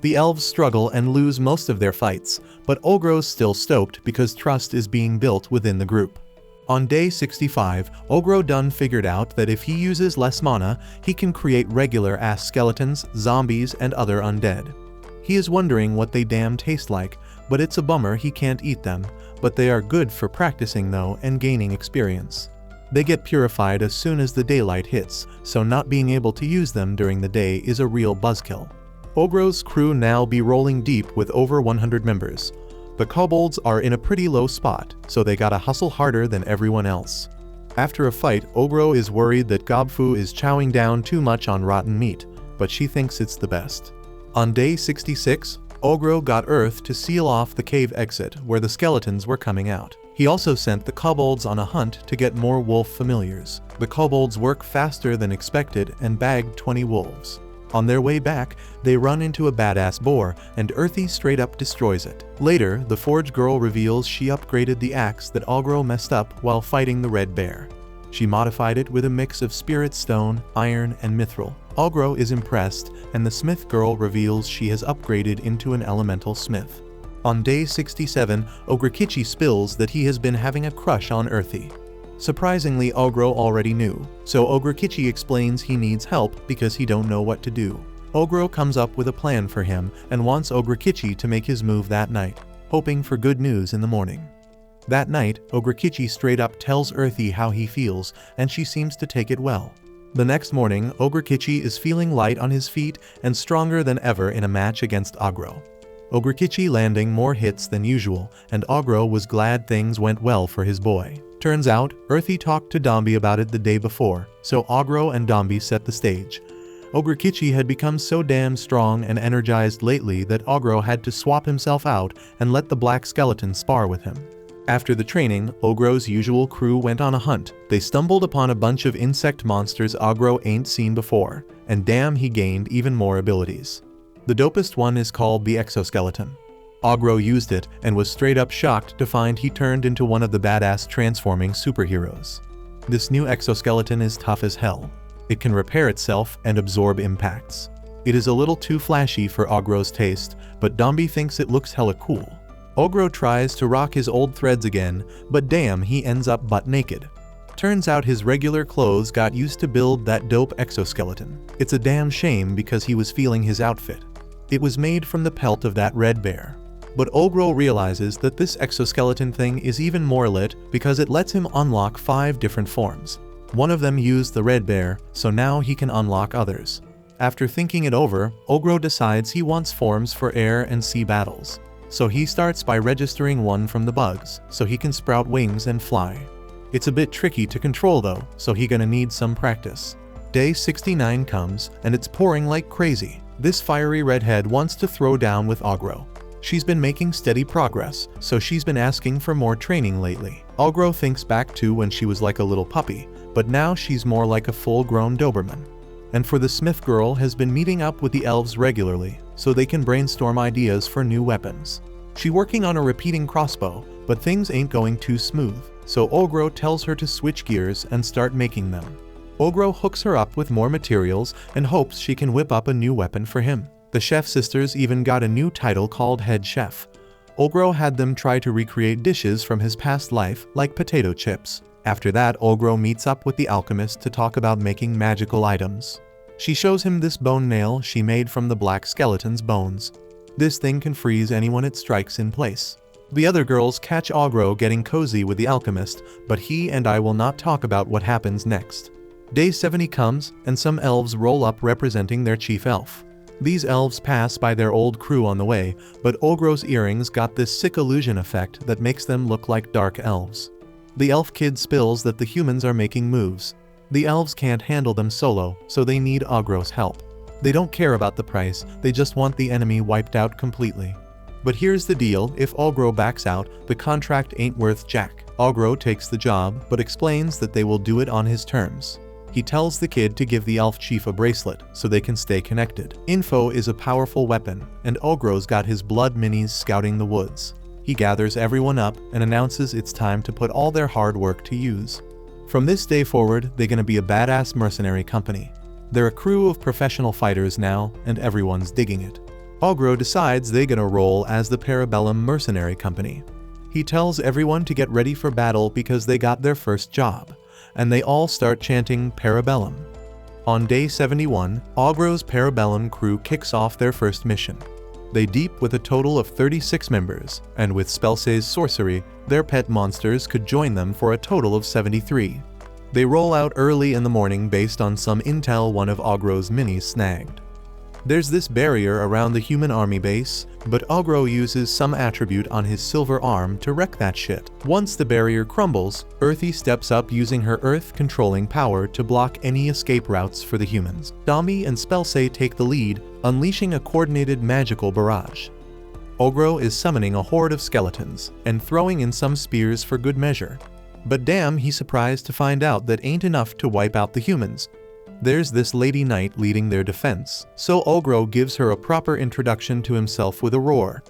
The elves struggle and lose most of their fights, but Ogro's still stoked because trust is being built within the group. On day 65, Ogro done figured out that if he uses less mana, he can create regular-ass skeletons, zombies, and other undead. He is wondering what they damn taste like, but it's a bummer he can't eat them, but they are good for practicing though and gaining experience. They get purified as soon as the daylight hits, so not being able to use them during the day is a real buzzkill. Ogro's crew now be rolling deep with over 100 members. The kobolds are in a pretty low spot, so they gotta hustle harder than everyone else. After a fight, Ogro is worried that Gobfu is chowing down too much on rotten meat, but she thinks it's the best. On day 66, Ogro got Earth to seal off the cave exit where the skeletons were coming out. He also sent the kobolds on a hunt to get more wolf familiars. The kobolds work faster than expected and bagged 20 wolves. On their way back, they run into a badass boar, and Earthy straight up destroys it. Later, the Forge Girl reveals she upgraded the axe that Ogro messed up while fighting the red bear. She modified it with a mix of spirit stone, iron, and mithril. Ogro is impressed, and the Smith Girl reveals she has upgraded into an elemental smith. On day 67, Ogrekichi spills that he has been having a crush on Earthy. Surprisingly, Ogro already knew, so Ogrekichi explains he needs help because he don't know what to do. Ogro comes up with a plan for him and wants Ogrekichi to make his move that night, hoping for good news in the morning. That night, Ogrekichi straight up tells Earthy how he feels, and she seems to take it well. The next morning, Ogrekichi is feeling light on his feet and stronger than ever in a match against Ogro. Ogrekichi landing more hits than usual, and Ogro was glad things went well for his boy. Turns out, Earthy talked to Dombi about it the day before, so Ogro and Dombi set the stage. Ogrekichi had become so damn strong and energized lately that Ogro had to swap himself out and let the black skeleton spar with him. After the training, Ogro's usual crew went on a hunt. They stumbled upon a bunch of insect monsters Ogro ain't seen before, and damn, he gained even more abilities. The dopest one is called the exoskeleton. Ogro used it and was straight up shocked to find he turned into one of the badass transforming superheroes. This new exoskeleton is tough as hell. It can repair itself and absorb impacts. It is a little too flashy for Ogro's taste, but Dombi thinks it looks hella cool. Ogro tries to rock his old threads again, but damn, he ends up butt naked. Turns out his regular clothes got used to build that dope exoskeleton. It's a damn shame because he was feeling his outfit. It was made from the pelt of that red bear. But Ogro realizes that this exoskeleton thing is even more lit because it lets him unlock 5 different forms. One of them used the red bear, so now he can unlock others. After thinking it over, Ogro decides he wants forms for air and sea battles. So he starts by registering one from the bugs, so he can sprout wings and fly. It's a bit tricky to control though, so he gonna need some practice. Day 69 comes, and it's pouring like crazy. This fiery redhead wants to throw down with Ogro. She's been making steady progress, so she's been asking for more training lately. Ogro thinks back to when she was like a little puppy, but now she's more like a full-grown Doberman. And for the Smith Girl has been meeting up with the elves regularly, so they can brainstorm ideas for new weapons. She's working on a repeating crossbow, but things ain't going too smooth, so Ogro tells her to switch gears and start making them. Ogro hooks her up with more materials and hopes she can whip up a new weapon for him. The Chef sisters even got a new title called Head Chef. Ogro had them try to recreate dishes from his past life, like potato chips. After that, Ogro meets up with the alchemist to talk about making magical items. She shows him this bone nail she made from the black skeleton's bones. This thing can freeze anyone it strikes in place. The other girls catch Ogro getting cozy with the alchemist, but he and I will not talk about what happens next. Day 70 comes, and some elves roll up representing their chief elf. These elves pass by their old crew on the way, but Ogro's earrings got this sick illusion effect that makes them look like dark elves. The elf kid spills that the humans are making moves. The elves can't handle them solo, so they need Ogro's help. They don't care about the price, they just want the enemy wiped out completely. But here's the deal, if Ogro backs out, the contract ain't worth jack. Ogro takes the job, but explains that they will do it on his terms. He tells the kid to give the elf chief a bracelet, so they can stay connected. Info is a powerful weapon, and Ogro's got his blood minis scouting the woods. He gathers everyone up and announces it's time to put all their hard work to use. From this day forward, they're gonna be a badass mercenary company. They're a crew of professional fighters now, and everyone's digging it. Ogro decides they're gonna roll as the Parabellum Mercenary Company. He tells everyone to get ready for battle because they got their first job, and they all start chanting Parabellum. On day 71, Ogro's Parabellum crew kicks off their first mission. They deep with a total of 36 members, and with Spellsay's sorcery, their pet monsters could join them for a total of 73. They roll out early in the morning based on some intel one of Ogro's minis snagged. There's this barrier around the human army base, but Ogro uses some attribute on his silver arm to wreck that shit. Once the barrier crumbles, Earthy steps up using her earth-controlling power to block any escape routes for the humans. Dami and Spellsay take the lead, unleashing a coordinated magical barrage. Ogro is summoning a horde of skeletons, and throwing in some spears for good measure. But damn, he's surprised to find out that ain't enough to wipe out the humans. There's this Lady Knight leading their defense, so Ogro gives her a proper introduction to himself with a roar.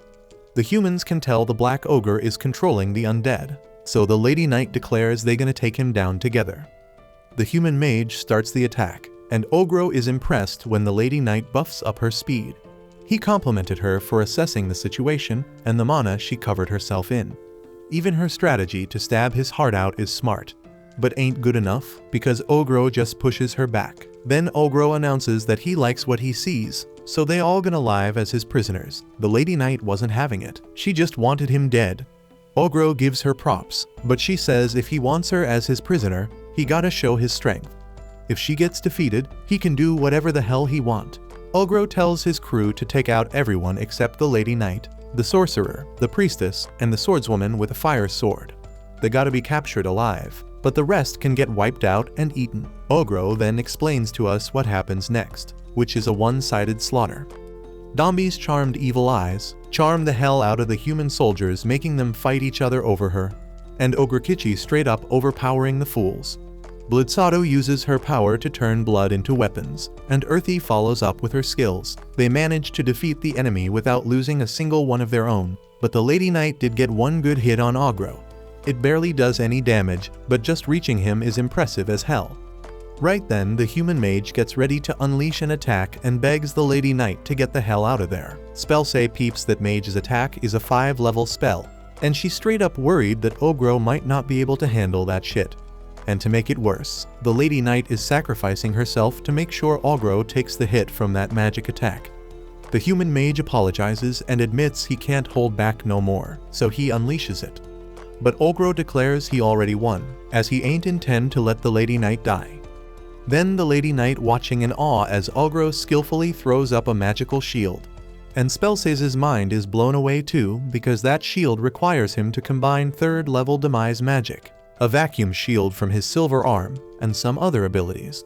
The humans can tell the Black Ogre is controlling the undead, so the Lady Knight declares they're gonna take him down together. The human mage starts the attack, and Ogro is impressed when the Lady Knight buffs up her speed. He complimented her for assessing the situation and the mana she covered herself in. Even her strategy to stab his heart out is smart. But ain't good enough, because Ogro just pushes her back. Then Ogro announces that he likes what he sees, so they all gonna live as his prisoners. The Lady Knight wasn't having it, she just wanted him dead. Ogro gives her props, but she says if he wants her as his prisoner, he gotta show his strength. If she gets defeated, he can do whatever the hell he want. Ogro tells his crew to take out everyone except the Lady Knight, the sorcerer, the priestess, and the swordswoman with a fire sword. They gotta be captured alive, but the rest can get wiped out and eaten. Ogro then explains to us what happens next, which is a one-sided slaughter. Dombi's charmed evil eyes charm the hell out of the human soldiers, making them fight each other over her, and Ogrekichi straight up overpowering the fools. Bloodsato uses her power to turn blood into weapons, and Earthy follows up with her skills. They manage to defeat the enemy without losing a single one of their own, but the Lady Knight did get one good hit on Ogro. It barely does any damage, but just reaching him is impressive as hell. Right then, the human mage gets ready to unleash an attack and begs the Lady Knight to get the hell out of there. Spellsay peeps that mage's attack is a 5-level spell, and she's straight up worried that Ogro might not be able to handle that shit. And to make it worse, the Lady Knight is sacrificing herself to make sure Ogro takes the hit from that magic attack. The human mage apologizes and admits he can't hold back no more, so he unleashes it. But Ogro declares he already won, as he ain't intend to let the Lady Knight die. Then the Lady Knight watching in awe as Ogro skillfully throws up a magical shield. And Spellsay's mind is blown away too, because that shield requires him to combine 3rd level demise magic, a vacuum shield from his silver arm, and some other abilities.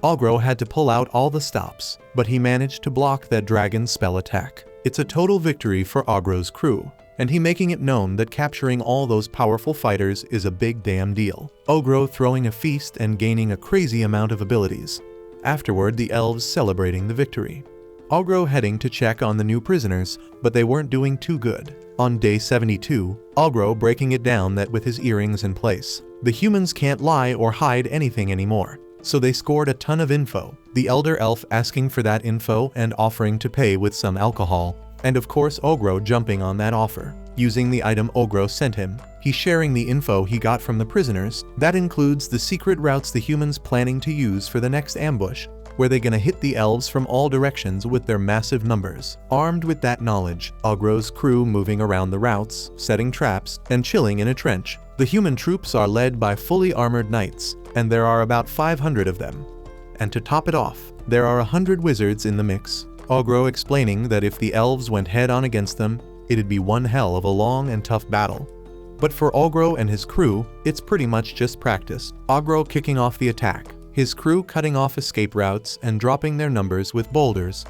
Ogro had to pull out all the stops, but he managed to block that dragon spell attack. It's a total victory for Ogro's crew, and he making it known that capturing all those powerful fighters is a big damn deal. Ogro throwing a feast and gaining a crazy amount of abilities. Afterward, the elves celebrating the victory. Ogro heading to check on the new prisoners, but they weren't doing too good. On day 72, Ogro breaking it down that with his earrings in place, the humans can't lie or hide anything anymore. So they scored a ton of info, the elder elf asking for that info and offering to pay with some alcohol. And of course Ogro jumping on that offer. using the item Ogro sent him. He's sharing the info he got from the prisoners. That includes the secret routes the humans planning to use for the next ambush, where they're gonna hit the elves from all directions with their massive numbers. Armed with that knowledge, Ogro's crew moving around the routes, setting traps, and chilling in a trench. The human troops are led by fully armored knights, and there are about 500 of them. And to top it off, there are 100 wizards in the mix. Ogro explaining that if the elves went head-on against them, it'd be one hell of a long and tough battle. But for Ogro and his crew, it's pretty much just practice. Ogro kicking off the attack, his crew cutting off escape routes and dropping their numbers with boulders.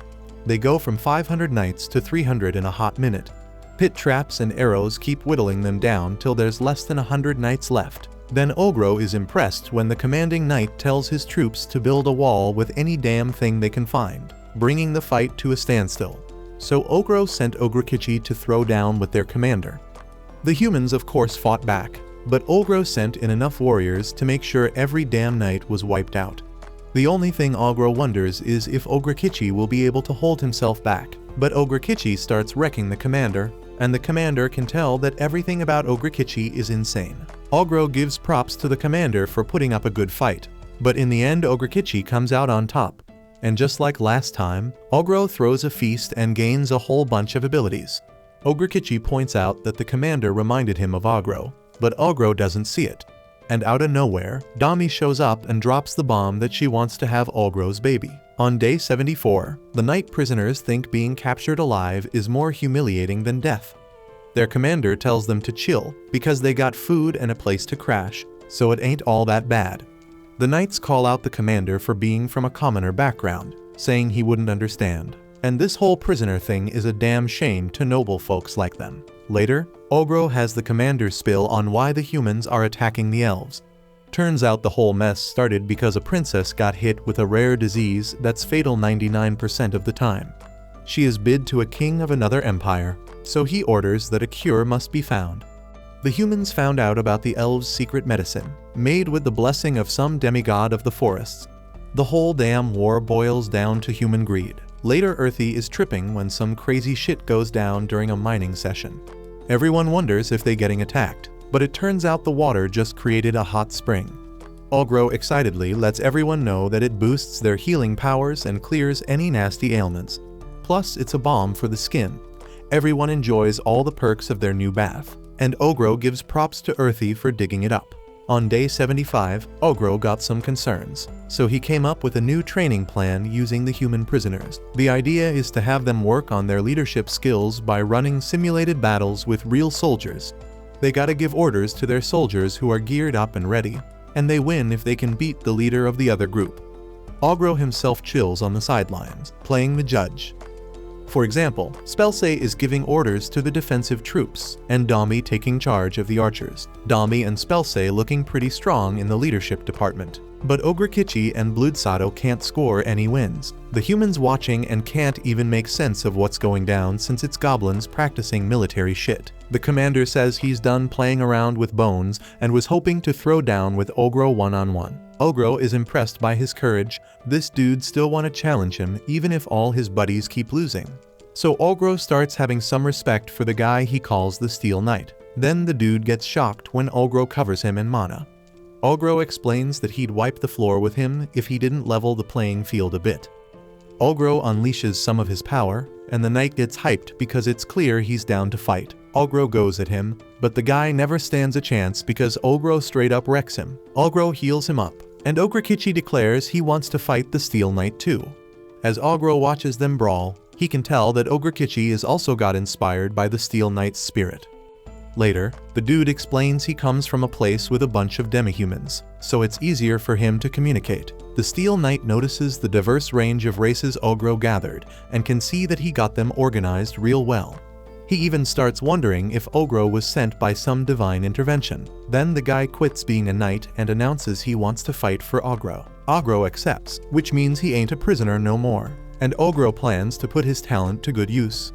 They go from 500 knights to 300 in a hot minute. Pit traps and arrows keep whittling them down till there's less than 100 knights left. Then Ogro is impressed when the commanding knight tells his troops to build a wall with any damn thing they can find, bringing the fight to a standstill. So Ogro sent Ogrekichi to throw down with their commander. The humans of course fought back, but Ogro sent in enough warriors to make sure every damn knight was wiped out. The only thing Ogro wonders is if Ogrekichi will be able to hold himself back. But Ogrekichi starts wrecking the commander, and the commander can tell that everything about Ogrekichi is insane. Ogro gives props to the commander for putting up a good fight, but in the end Ogrekichi comes out on top. And just like last time, Ogro throws a feast and gains a whole bunch of abilities. Ogrekichi points out that the commander reminded him of Ogro, but Ogro doesn't see it. And out of nowhere, Dami shows up and drops the bomb that she wants to have Ogro's baby. On day 74, the night prisoners think being captured alive is more humiliating than death. Their commander tells them to chill, because they got food and a place to crash, so it ain't all that bad. The knights call out the commander for being from a commoner background, saying he wouldn't understand. And this whole prisoner thing is a damn shame to noble folks like them. Later, Ogro has the commander spill on why the humans are attacking the elves. Turns out the whole mess started because a princess got hit with a rare disease that's fatal 99% of the time. She is bid to a king of another empire, so he orders that a cure must be found. The humans found out about the elves' secret medicine, made with the blessing of some demigod of the forests. The whole damn war boils down to human greed. Later Earthy is tripping when some crazy shit goes down during a mining session. Everyone wonders if they're getting attacked, but it turns out the water just created a hot spring. Ogro excitedly lets everyone know that it boosts their healing powers and clears any nasty ailments. Plus, it's a balm for the skin. Everyone enjoys all the perks of their new bath, and Ogro gives props to Earthy for digging it up. On day 75, Ogro got some concerns, so he came up with a new training plan using the human prisoners. The idea is to have them work on their leadership skills by running simulated battles with real soldiers. They gotta give orders to their soldiers who are geared up and ready, and they win if they can beat the leader of the other group. Ogro himself chills on the sidelines, playing the judge. For example, Spelsay is giving orders to the defensive troops, and Dami taking charge of the archers. Dami and Spelsay looking pretty strong in the leadership department. But Ogrekichi and Bloodsato can't score any wins. The humans watching and can't even make sense of what's going down since it's goblins practicing military shit. The commander says he's done playing around with bones and was hoping to throw down with Ogro one-on-one. Ogro is impressed by his courage. This dude still want to challenge him even if all his buddies keep losing. So Ogro starts having some respect for the guy he calls the Steel Knight. Then the dude gets shocked when Ogro covers him in mana. Ogro explains that he'd wipe the floor with him if he didn't level the playing field a bit. Ogro unleashes some of his power, and the knight gets hyped because it's clear he's down to fight. Ogro goes at him, but the guy never stands a chance because Ogro straight up wrecks him. Ogro heals him up, and Ogrekichi declares he wants to fight the Steel Knight too. As Ogro watches them brawl, he can tell that Ogrekichi is also got inspired by the Steel Knight's spirit. Later, the dude explains he comes from a place with a bunch of demihumans, so it's easier for him to communicate. The Steel Knight notices the diverse range of races Ogro gathered and can see that he got them organized real well. He even starts wondering if Ogro was sent by some divine intervention. Then the guy quits being a knight and announces he wants to fight for Ogro. Ogro accepts, which means he ain't a prisoner no more, and Ogro plans to put his talent to good use.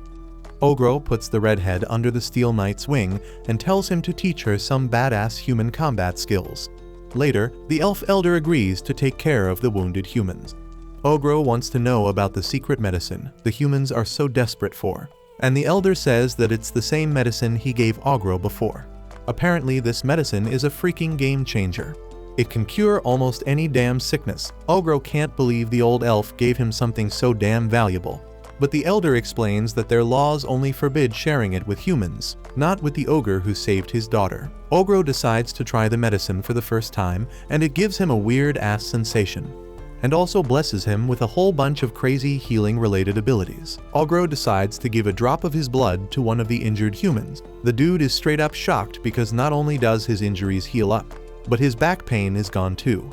Ogro puts the redhead under the Steel Knight's wing and tells him to teach her some badass human combat skills. Later, the Elf Elder agrees to take care of the wounded humans. Ogro wants to know about the secret medicine the humans are so desperate for. and the elder says that it's the same medicine he gave Ogro before. Apparently this medicine is a freaking game changer. It can cure almost any damn sickness. Ogro can't believe the old elf gave him something so damn valuable. But the elder explains that their laws only forbid sharing it with humans, not with the ogre who saved his daughter. Ogro decides to try the medicine for the first time, and it gives him a weird-ass sensation, and also blesses him with a whole bunch of crazy healing-related abilities. Ogro decides to give a drop of his blood to one of the injured humans. The dude is straight up shocked because not only does his injuries heal up, but his back pain is gone too.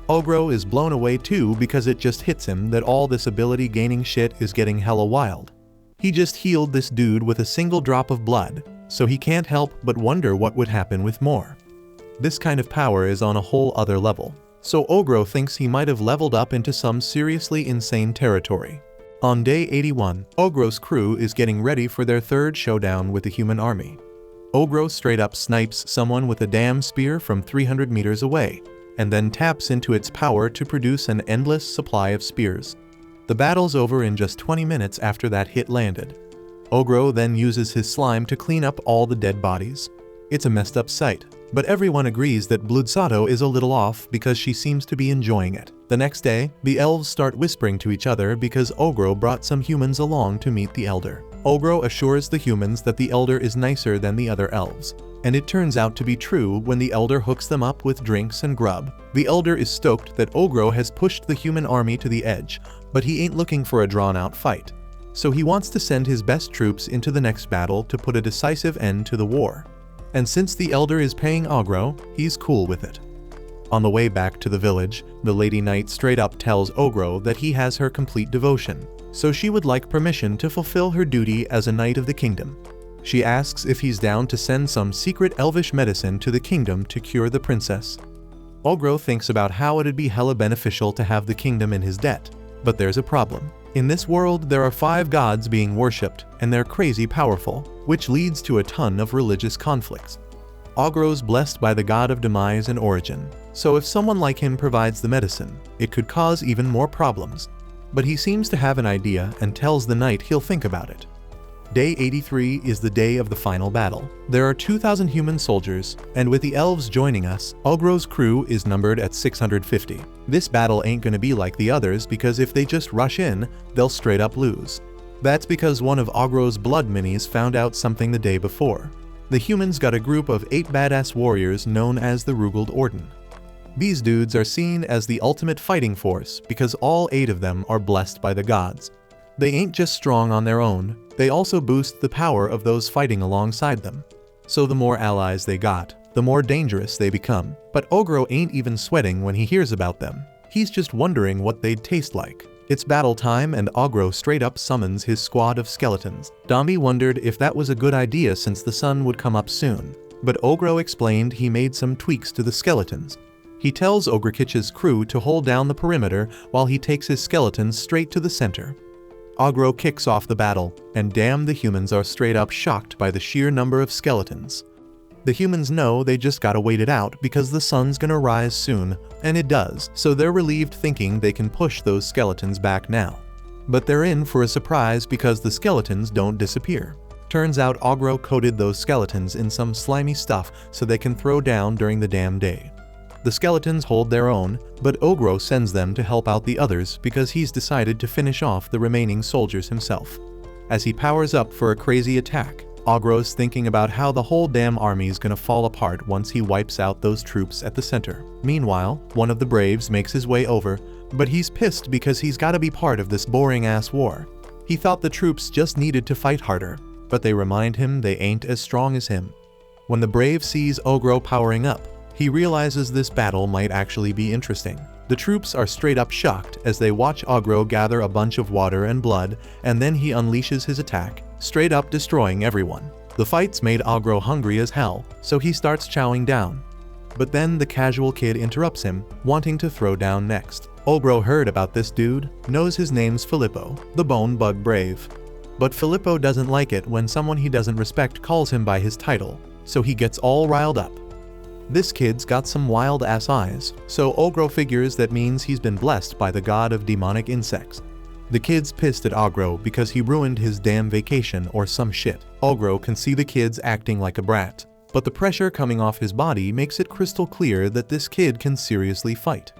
Ogro is blown away too because it just hits him that all this ability gaining shit is getting hella wild. He just healed this dude with a single drop of blood, so he can't help but wonder what would happen with more. This kind of power is on a whole other level, so Ogro thinks he might have leveled up into some seriously insane territory. On day 81, Ogro's crew is getting ready for their third showdown with the human army. Ogro straight up snipes someone with a damn spear from 300 meters away, and then taps into its power to produce an endless supply of spears. The battle's over in just 20 minutes after that hit landed. Ogro then uses his slime to clean up all the dead bodies. It's a messed up sight, but everyone agrees that Bloodsato is a little off because she seems to be enjoying it. The next day, the elves start whispering to each other because Ogro brought some humans along to meet the elder. Ogro assures the humans that the elder is nicer than the other elves, and it turns out to be true when the elder hooks them up with drinks and grub. The elder is stoked that Ogro has pushed the human army to the edge, but he ain't looking for a drawn-out fight. So he wants to send his best troops into the next battle to put a decisive end to the war. And since the elder is paying Ogro, he's cool with it. On the way back to the village, the Lady Knight straight up tells Ogro that he has her complete devotion, so she would like permission to fulfill her duty as a knight of the kingdom. She asks if he's down to send some secret elvish medicine to the kingdom to cure the princess. Ogro thinks about how it'd be hella beneficial to have the kingdom in his debt, but there's a problem. In this world, there are 5 gods being worshipped, and they're crazy powerful, which leads to a ton of religious conflicts. Ogro's blessed by the god of demise and origin, so if someone like him provides the medicine, it could cause even more problems. But he seems to have an idea and tells the knight he'll think about it. Day 83 is the day of the final battle. There are 2,000 human soldiers, and with the elves joining us, Ogro's crew is numbered at 650. This battle ain't gonna be like the others because if they just rush in, they'll straight up lose. That's because one of Ogro's blood minis found out something the day before. The humans got a group of 8 badass warriors known as the Rugald Orden. These dudes are seen as the ultimate fighting force because all 8 of them are blessed by the gods. They ain't just strong on their own, they also boost the power of those fighting alongside them. So the more allies they got, the more dangerous they become. But Ogro ain't even sweating when he hears about them. He's just wondering what they'd taste like. It's battle time and Ogro straight up summons his squad of skeletons. Dombey wondered if that was a good idea since the sun would come up soon. But Ogro explained he made some tweaks to the skeletons. He tells Ogrkich's crew to hold down the perimeter while he takes his skeletons straight to the center. Ogro kicks off the battle, and damn, the humans are straight up shocked by the sheer number of skeletons. The humans know they just gotta wait it out because the sun's gonna rise soon, and it does, so they're relieved thinking they can push those skeletons back now. But they're in for a surprise because the skeletons don't disappear. Turns out Ogro coated those skeletons in some slimy stuff so they can throw down during the damn day. The skeletons hold their own, but Ogro sends them to help out the others because he's decided to finish off the remaining soldiers himself. As he powers up for a crazy attack, Ogro's thinking about how the whole damn army's gonna fall apart once he wipes out those troops at the center. Meanwhile, one of the Braves makes his way over, but he's pissed because he's gotta be part of this boring-ass war. He thought the troops just needed to fight harder, but they remind him they ain't as strong as him. When the Brave sees Ogro powering up, he realizes this battle might actually be interesting. The troops are straight up shocked as they watch Ogro gather a bunch of water and blood, and then he unleashes his attack, straight up destroying everyone. The fights made Ogro hungry as hell, so he starts chowing down. But then the casual kid interrupts him, wanting to throw down next. Ogro heard about this dude, knows his name's Filippo, the Bone Bug Brave. But Filippo doesn't like it when someone he doesn't respect calls him by his title, so he gets all riled up. This kid's got some wild-ass eyes, so Ogro figures that means he's been blessed by the god of demonic insects. The kid's pissed at Ogro because he ruined his damn vacation or some shit. Ogro can see the kid's acting like a brat, but the pressure coming off his body makes it crystal clear that this kid can seriously fight.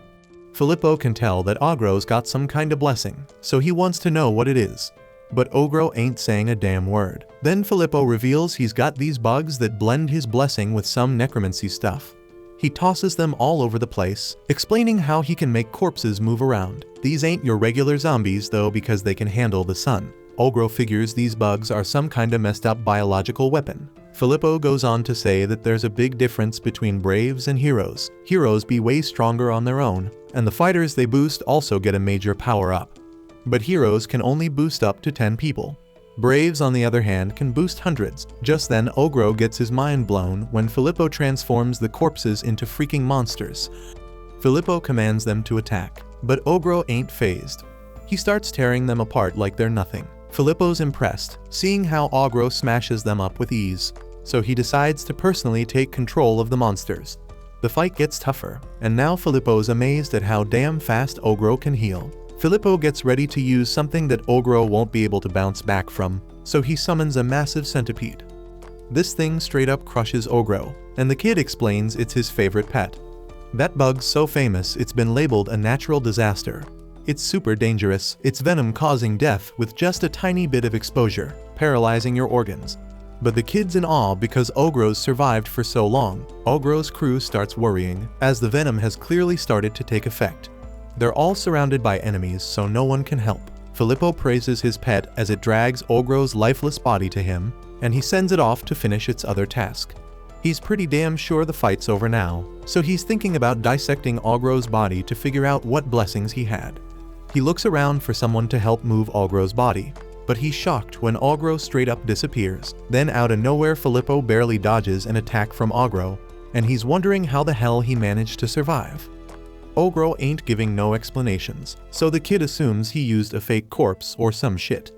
Filippo can tell that Ogro's got some kind of blessing, so he wants to know what it is. But Ogro ain't saying a damn word. Then Filippo reveals he's got these bugs that blend his blessing with some necromancy stuff. He tosses them all over the place, explaining how he can make corpses move around. These ain't your regular zombies though, because they can handle the sun. Ogro figures these bugs are some kinda messed up biological weapon. Filippo goes on to say that there's a big difference between braves and heroes. Heroes be way stronger on their own, and the fighters they boost also get a major power up. But heroes can only boost up to 10 people. Braves, on the other hand, can boost hundreds. Just then, Ogro gets his mind blown when Filippo transforms the corpses into freaking monsters. Filippo commands them to attack, but Ogro ain't fazed. He starts tearing them apart like they're nothing. Filippo's impressed, seeing how Ogro smashes them up with ease, so he decides to personally take control of the monsters. The fight gets tougher, and now Filippo's amazed at how damn fast Ogro can heal. Filippo gets ready to use something that Ogro won't be able to bounce back from, so he summons a massive centipede. This thing straight up crushes Ogro, and the kid explains it's his favorite pet. That bug's so famous it's been labeled a natural disaster. It's super dangerous, its venom causing death with just a tiny bit of exposure, paralyzing your organs. But the kid's in awe because Ogro's survived for so long. Ogro's crew starts worrying, as the venom has clearly started to take effect. They're all surrounded by enemies, so no one can help. Filippo praises his pet as it drags Ogro's lifeless body to him, and he sends it off to finish its other task. He's pretty damn sure the fight's over now, so he's thinking about dissecting Ogro's body to figure out what blessings he had. He looks around for someone to help move Ogro's body, but he's shocked when Ogro straight up disappears. Then out of nowhere, Filippo barely dodges an attack from Ogro, and he's wondering how the hell he managed to survive. Ogro ain't giving no explanations, so the kid assumes he used a fake corpse or some shit.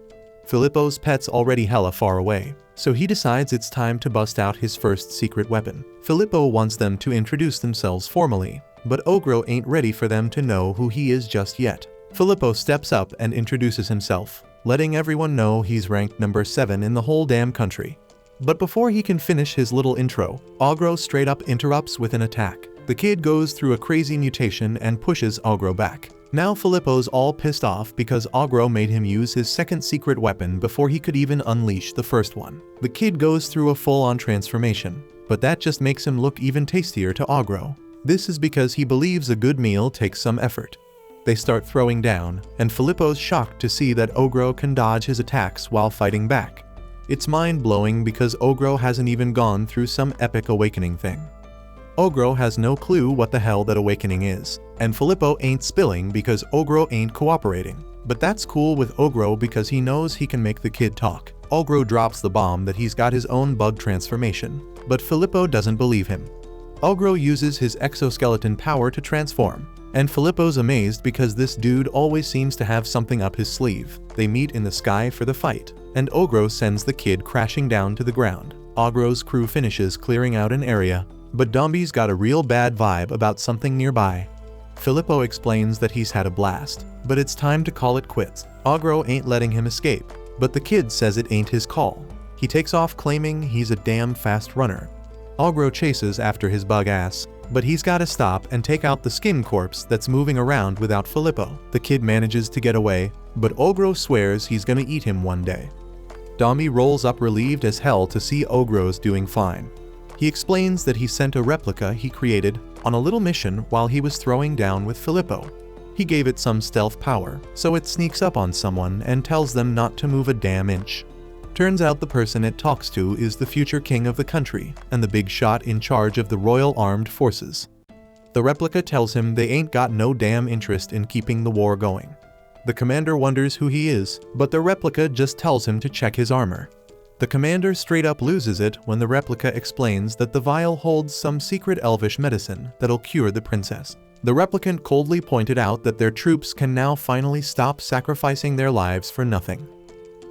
Filippo's pet's already hella far away, so he decides it's time to bust out his first secret weapon. Filippo wants them to introduce themselves formally, but Ogro ain't ready for them to know who he is just yet. Filippo steps up and introduces himself, letting everyone know he's ranked number 7 in the whole damn country. But before he can finish his little intro, Ogro straight up interrupts with an attack. The kid goes through a crazy mutation and pushes Ogro back. Now Filippo's all pissed off because Ogro made him use his second secret weapon before he could even unleash the first one. The kid goes through a full-on transformation, but that just makes him look even tastier to Ogro. This is because he believes a good meal takes some effort. They start throwing down, and Filippo's shocked to see that Ogro can dodge his attacks while fighting back. It's mind-blowing because Ogro hasn't even gone through some epic awakening thing. Ogro has no clue what the hell that awakening is, and Filippo ain't spilling because Ogro ain't cooperating. But that's cool with Ogro because he knows he can make the kid talk. Ogro drops the bomb that he's got his own bug transformation, but Filippo doesn't believe him. Ogro uses his exoskeleton power to transform, and Filippo's amazed because this dude always seems to have something up his sleeve. They meet in the sky for the fight, and Ogro sends the kid crashing down to the ground. Ogro's crew finishes clearing out an area, but Dombi's got a real bad vibe about something nearby. Filippo explains that he's had a blast, but it's time to call it quits. Ogro ain't letting him escape, but the kid says it ain't his call. He takes off claiming he's a damn fast runner. Ogro chases after his bug ass, but he's gotta stop and take out the skin corpse that's moving around without Filippo. The kid manages to get away, but Ogro swears he's gonna eat him one day. Dombi rolls up relieved as hell to see Ogro's doing fine. He explains that he sent a replica he created on a little mission while he was throwing down with Filippo. He gave it some stealth power, so it sneaks up on someone and tells them not to move a damn inch. Turns out the person it talks to is the future king of the country and the big shot in charge of the Royal Armed Forces. The replica tells him they ain't got no damn interest in keeping the war going. The commander wonders who he is, but the replica just tells him to check his armor. The commander straight up loses it when the replica explains that the vial holds some secret elvish medicine that'll cure the princess. The replicant coldly pointed out that their troops can now finally stop sacrificing their lives for nothing.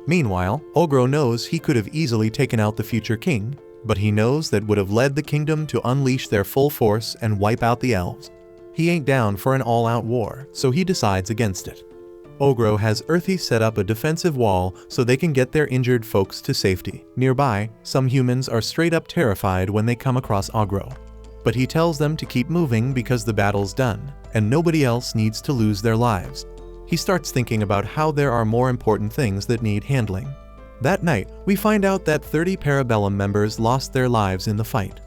Meanwhile, Ogro knows he could have easily taken out the future king, but he knows that would have led the kingdom to unleash their full force and wipe out the elves. He ain't down for an all-out war, so he decides against it. Ogro has Earthy set up a defensive wall so they can get their injured folks to safety. Nearby, some humans are straight up terrified when they come across Ogro. But he tells them to keep moving because the battle's done, and nobody else needs to lose their lives. He starts thinking about how there are more important things that need handling. That night, we find out that 30 Parabellum members lost their lives in the fight.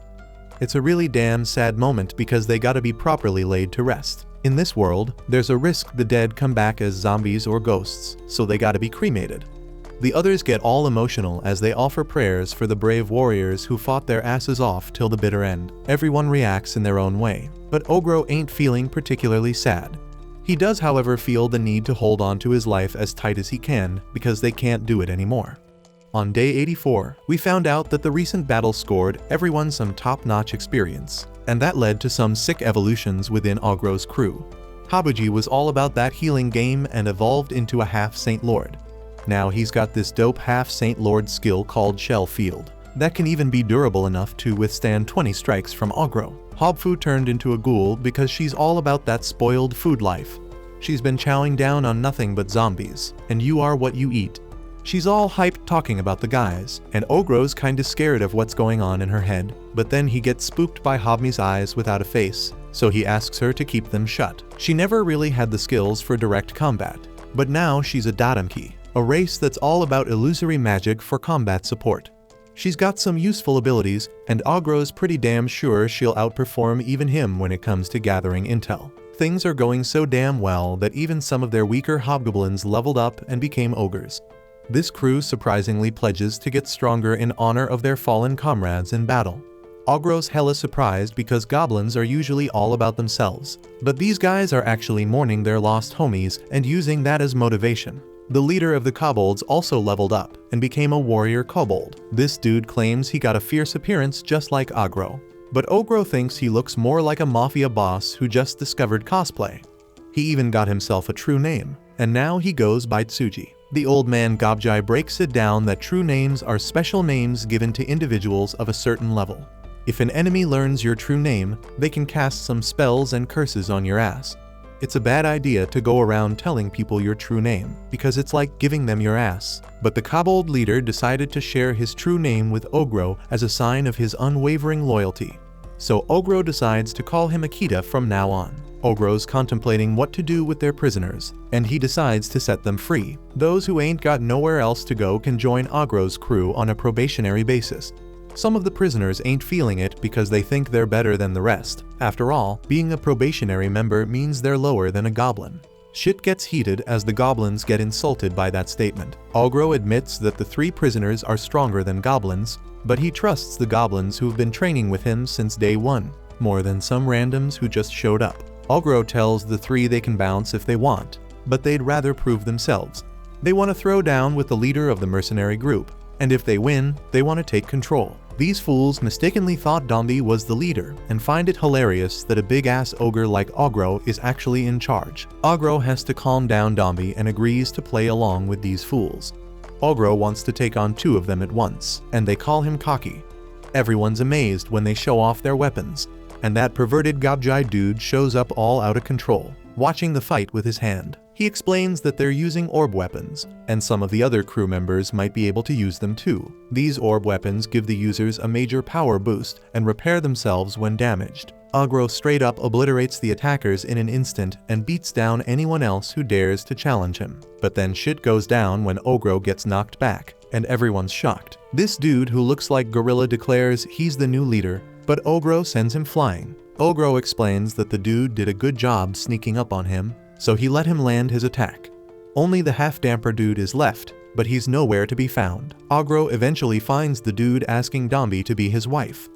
It's a really damn sad moment because they gotta be properly laid to rest. In this world, there's a risk the dead come back as zombies or ghosts, so they gotta be cremated. The others get all emotional as they offer prayers for the brave warriors who fought their asses off till the bitter end. Everyone reacts in their own way, but Ogro ain't feeling particularly sad. He does, however, feel the need to hold on to his life as tight as he can because they can't do it anymore. On day 84, we found out that the recent battle scored everyone some top-notch experience, and that led to some sick evolutions within Ogro's crew. Habuji was all about that healing game and evolved into a half-Saint Lord. Now he's got this dope half-Saint Lord skill called Shell Field that can even be durable enough to withstand 20 strikes from Ogro. Hobfu turned into a ghoul because she's all about that spoiled food life. She's been chowing down on nothing but zombies, and you are what you eat. She's all hyped talking about the guys, and Ogro's kinda scared of what's going on in her head, but then he gets spooked by Hobmi's eyes without a face, so he asks her to keep them shut. She never really had the skills for direct combat, but now she's a Daramki, a race that's all about illusory magic for combat support. She's got some useful abilities, and Ogro's pretty damn sure she'll outperform even him when it comes to gathering intel. Things are going so damn well that even some of their weaker hobgoblins leveled up and became ogres. This crew surprisingly pledges to get stronger in honor of their fallen comrades in battle. Ogro's hella surprised because goblins are usually all about themselves, but these guys are actually mourning their lost homies and using that as motivation. The leader of the kobolds also leveled up and became a warrior kobold. This dude claims he got a fierce appearance just like Ogro, but Ogro thinks he looks more like a mafia boss who just discovered cosplay. He even got himself a true name, and now he goes by Tsuji. The old man Gobjai breaks it down that true names are special names given to individuals of a certain level. If an enemy learns your true name, they can cast some spells and curses on your ass. It's a bad idea to go around telling people your true name, because it's like giving them your ass. But the kobold leader decided to share his true name with Ogro as a sign of his unwavering loyalty. So Ogro decides to call him Akita from now on. Ogro's contemplating what to do with their prisoners, and he decides to set them free. Those who ain't got nowhere else to go can join Ogro's crew on a probationary basis. Some of the prisoners ain't feeling it because they think they're better than the rest. After all, being a probationary member means they're lower than a goblin. Shit gets heated as the goblins get insulted by that statement. Ogro admits that the 3 prisoners are stronger than goblins, but he trusts the goblins who've been training with him since day 1, more than some randoms who just showed up. Ogro tells the 3 they can bounce if they want, but they'd rather prove themselves. They want to throw down with the leader of the mercenary group, and if they win, they want to take control. These fools mistakenly thought Dombi was the leader and find it hilarious that a big-ass ogre like Ogro is actually in charge. Ogro has to calm down Dombi and agrees to play along with these fools. Ogro wants to take on 2 of them at once, and they call him cocky. Everyone's amazed when they show off their weapons, and that perverted Gobjai dude shows up all out of control, watching the fight with his hand. He explains that they're using orb weapons, and some of the other crew members might be able to use them too. These orb weapons give the users a major power boost and repair themselves when damaged. Ogro straight up obliterates the attackers in an instant and beats down anyone else who dares to challenge him. But then shit goes down when Ogro gets knocked back, and everyone's shocked. This dude who looks like Gorilla declares he's the new leader, but Ogro sends him flying. Ogro explains that the dude did a good job sneaking up on him, so he let him land his attack. Only the half-damper dude is left, but he's nowhere to be found. Ogro eventually finds the dude asking Dombi to be his wife.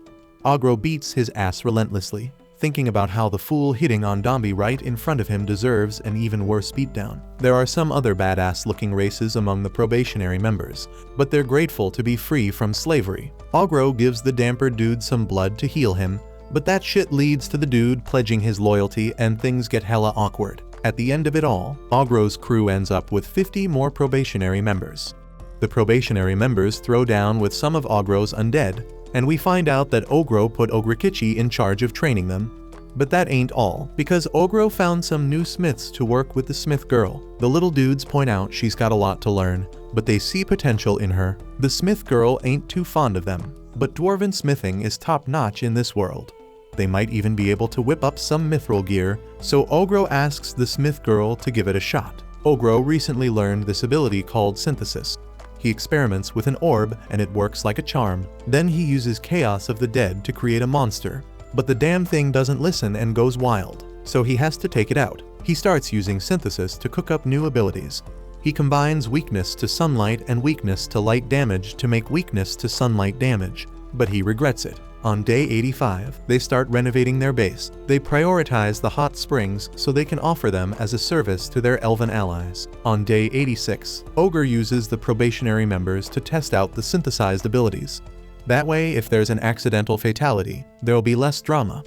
Ogro beats his ass relentlessly, thinking about how the fool hitting on Dombi right in front of him deserves an even worse beatdown. There are some other badass-looking races among the probationary members, but they're grateful to be free from slavery. Ogro gives the damper dude some blood to heal him, but that shit leads to the dude pledging his loyalty and things get hella awkward. At the end of it all, Ogro's crew ends up with 50 more probationary members. The probationary members throw down with some of Ogro's undead, and we find out that Ogro put Ogrikichi in charge of training them. But that ain't all, because Ogro found some new smiths to work with the smith girl. The little dudes point out she's got a lot to learn, but they see potential in her. The smith girl ain't too fond of them, but dwarven smithing is top-notch in this world. They might even be able to whip up some mithril gear, so Ogro asks the smith girl to give it a shot. Ogro recently learned this ability called synthesis. He experiments with an orb and it works like a charm. Then he uses Chaos of the Dead to create a monster. But the damn thing doesn't listen and goes wild, so he has to take it out. He starts using synthesis to cook up new abilities. He combines weakness to sunlight and weakness to light damage to make weakness to sunlight damage, but he regrets it. On day 85, they start renovating their base. They prioritize the hot springs so they can offer them as a service to their elven allies. On day 86, Ogre uses the probationary members to test out the synthesized abilities. That way, if there's an accidental fatality, there'll be less drama.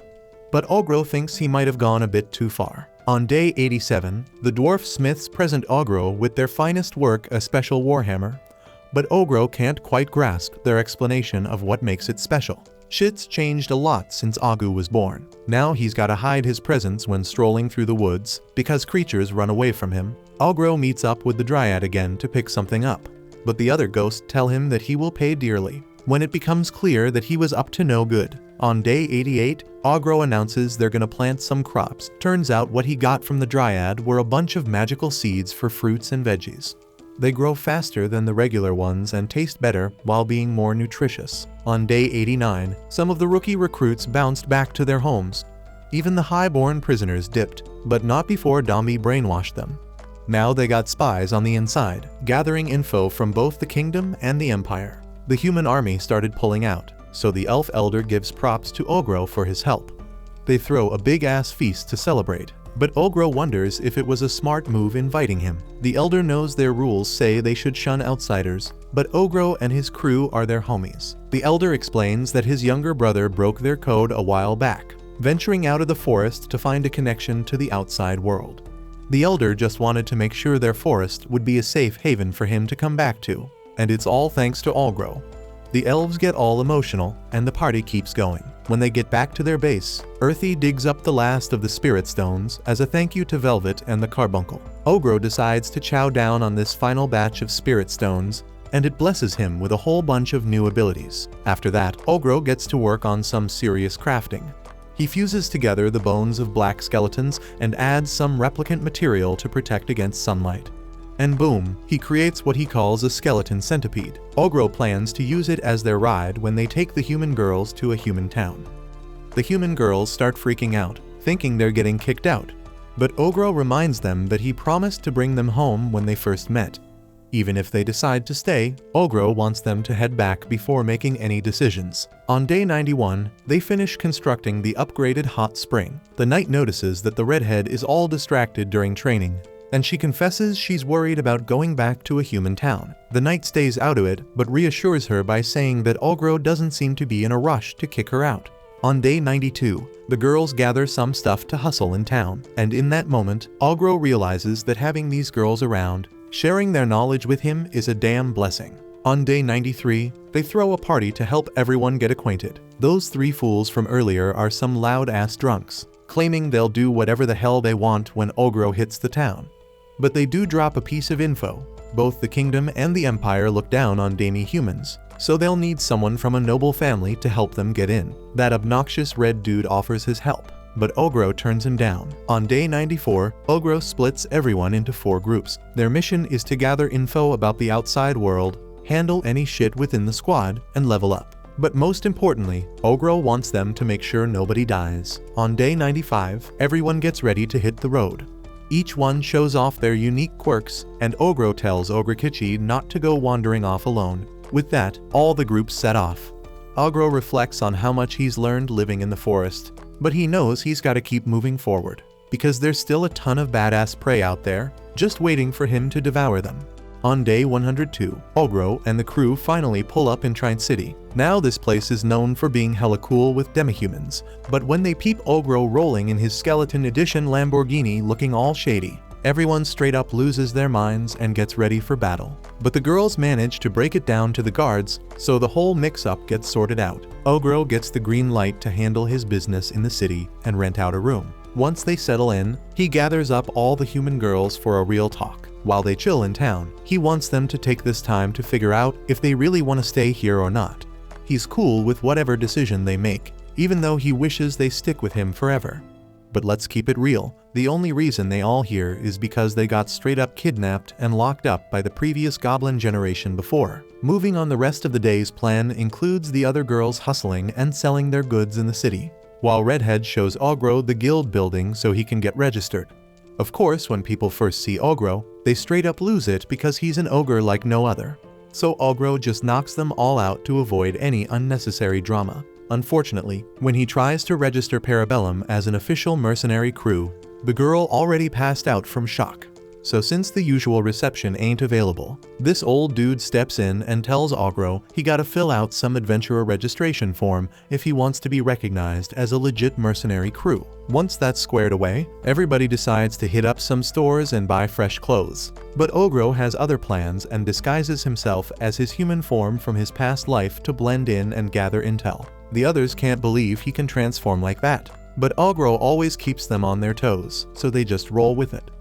But Ogro thinks he might have gone a bit too far. On day 87, the dwarf smiths present Ogro with their finest work, a special warhammer. But Ogro can't quite grasp their explanation of what makes it special. Shit's changed a lot since Agu was born. Now he's gotta hide his presence when strolling through the woods, because creatures run away from him. Ogro meets up with the Dryad again to pick something up, but the other ghosts tell him that he will pay dearly when it becomes clear that he was up to no good. On day 88, Ogro announces they're gonna plant some crops. Turns out what he got from the Dryad were a bunch of magical seeds for fruits and veggies. They grow faster than the regular ones and taste better while being more nutritious. On day 89, some of the rookie recruits bounced back to their homes. Even the highborn prisoners dipped, but not before Dombi brainwashed them. Now they got spies on the inside, gathering info from both the kingdom and the empire. The human army started pulling out, so the elf elder gives props to Ogro for his help. They throw a big-ass feast to celebrate. But Ogro wonders if it was a smart move inviting him. The elder knows their rules say they should shun outsiders, but Ogro and his crew are their homies. The elder explains that his younger brother broke their code a while back, venturing out of the forest to find a connection to the outside world. The elder just wanted to make sure their forest would be a safe haven for him to come back to, and it's all thanks to Ogro. The elves get all emotional, and the party keeps going. When they get back to their base, Earthy digs up the last of the spirit stones as a thank you to Velvet and the Carbuncle. Ogro decides to chow down on this final batch of spirit stones, and it blesses him with a whole bunch of new abilities. After that, Ogro gets to work on some serious crafting. He fuses together the bones of black skeletons and adds some replicant material to protect against sunlight. And boom, he creates what he calls a skeleton centipede. Ogro plans to use it as their ride when they take the human girls to a human town. The human girls start freaking out, thinking they're getting kicked out. But Ogro reminds them that he promised to bring them home when they first met. Even if they decide to stay, Ogro wants them to head back before making any decisions. On day 91, they finish constructing the upgraded hot spring. The knight notices that the redhead is all distracted during training, and she confesses she's worried about going back to a human town. The knight stays out of it, but reassures her by saying that Ogro doesn't seem to be in a rush to kick her out. On day 92, the girls gather some stuff to hustle in town, and in that moment, Ogro realizes that having these girls around, sharing their knowledge with him is a damn blessing. On day 93, they throw a party to help everyone get acquainted. Those three fools from earlier are some loud-ass drunks, claiming they'll do whatever the hell they want when Ogro hits the town. But they do drop a piece of info. Both the kingdom and the empire look down on demi-humans, so they'll need someone from a noble family to help them get in. That obnoxious red dude offers his help, but Ogro turns him down. On day 94, Ogro splits everyone into 4 groups. Their mission is to gather info about the outside world, handle any shit within the squad, and level up. But most importantly, Ogro wants them to make sure nobody dies. On day 95, everyone gets ready to hit the road. Each one shows off their unique quirks, and Ogro tells Ogrekichi not to go wandering off alone. With that, all the groups set off. Ogro reflects on how much he's learned living in the forest, but he knows he's gotta keep moving forward, because there's still a ton of badass prey out there, just waiting for him to devour them. On day 102, Ogro and the crew finally pull up in Trine City. Now this place is known for being hella cool with demihumans, but when they peep Ogro rolling in his skeleton edition Lamborghini looking all shady, Everyone straight up loses their minds and gets ready for battle. But the girls manage to break it down to the guards, so the whole mix-up gets sorted out. Ogro gets the green light to handle his business in the city and rent out a room. Once they settle in, he gathers up all the human girls for a real talk. While they chill in town, he wants them to take this time to figure out if they really want to stay here or not. He's cool with whatever decision they make, even though he wishes they stick with him forever. But let's keep it real, the only reason they all here is because they got straight up kidnapped and locked up by the previous Goblin generation before. Moving on, the rest of the day's plan includes the other girls hustling and selling their goods in the city, while Redhead shows Ogro the guild building so he can get registered. Of course, when people first see Ogro, they straight up lose it because he's an ogre like no other. So Ogro just knocks them all out to avoid any unnecessary drama. Unfortunately, when he tries to register Parabellum as an official mercenary crew, the girl already passed out from shock. So since the usual reception ain't available, this old dude steps in and tells Ogro he gotta fill out some adventurer registration form if he wants to be recognized as a legit mercenary crew. Once that's squared away, everybody decides to hit up some stores and buy fresh clothes. But Ogro has other plans and disguises himself as his human form from his past life to blend in and gather intel. The others can't believe he can transform like that, but Ogro always keeps them on their toes, so they just roll with it.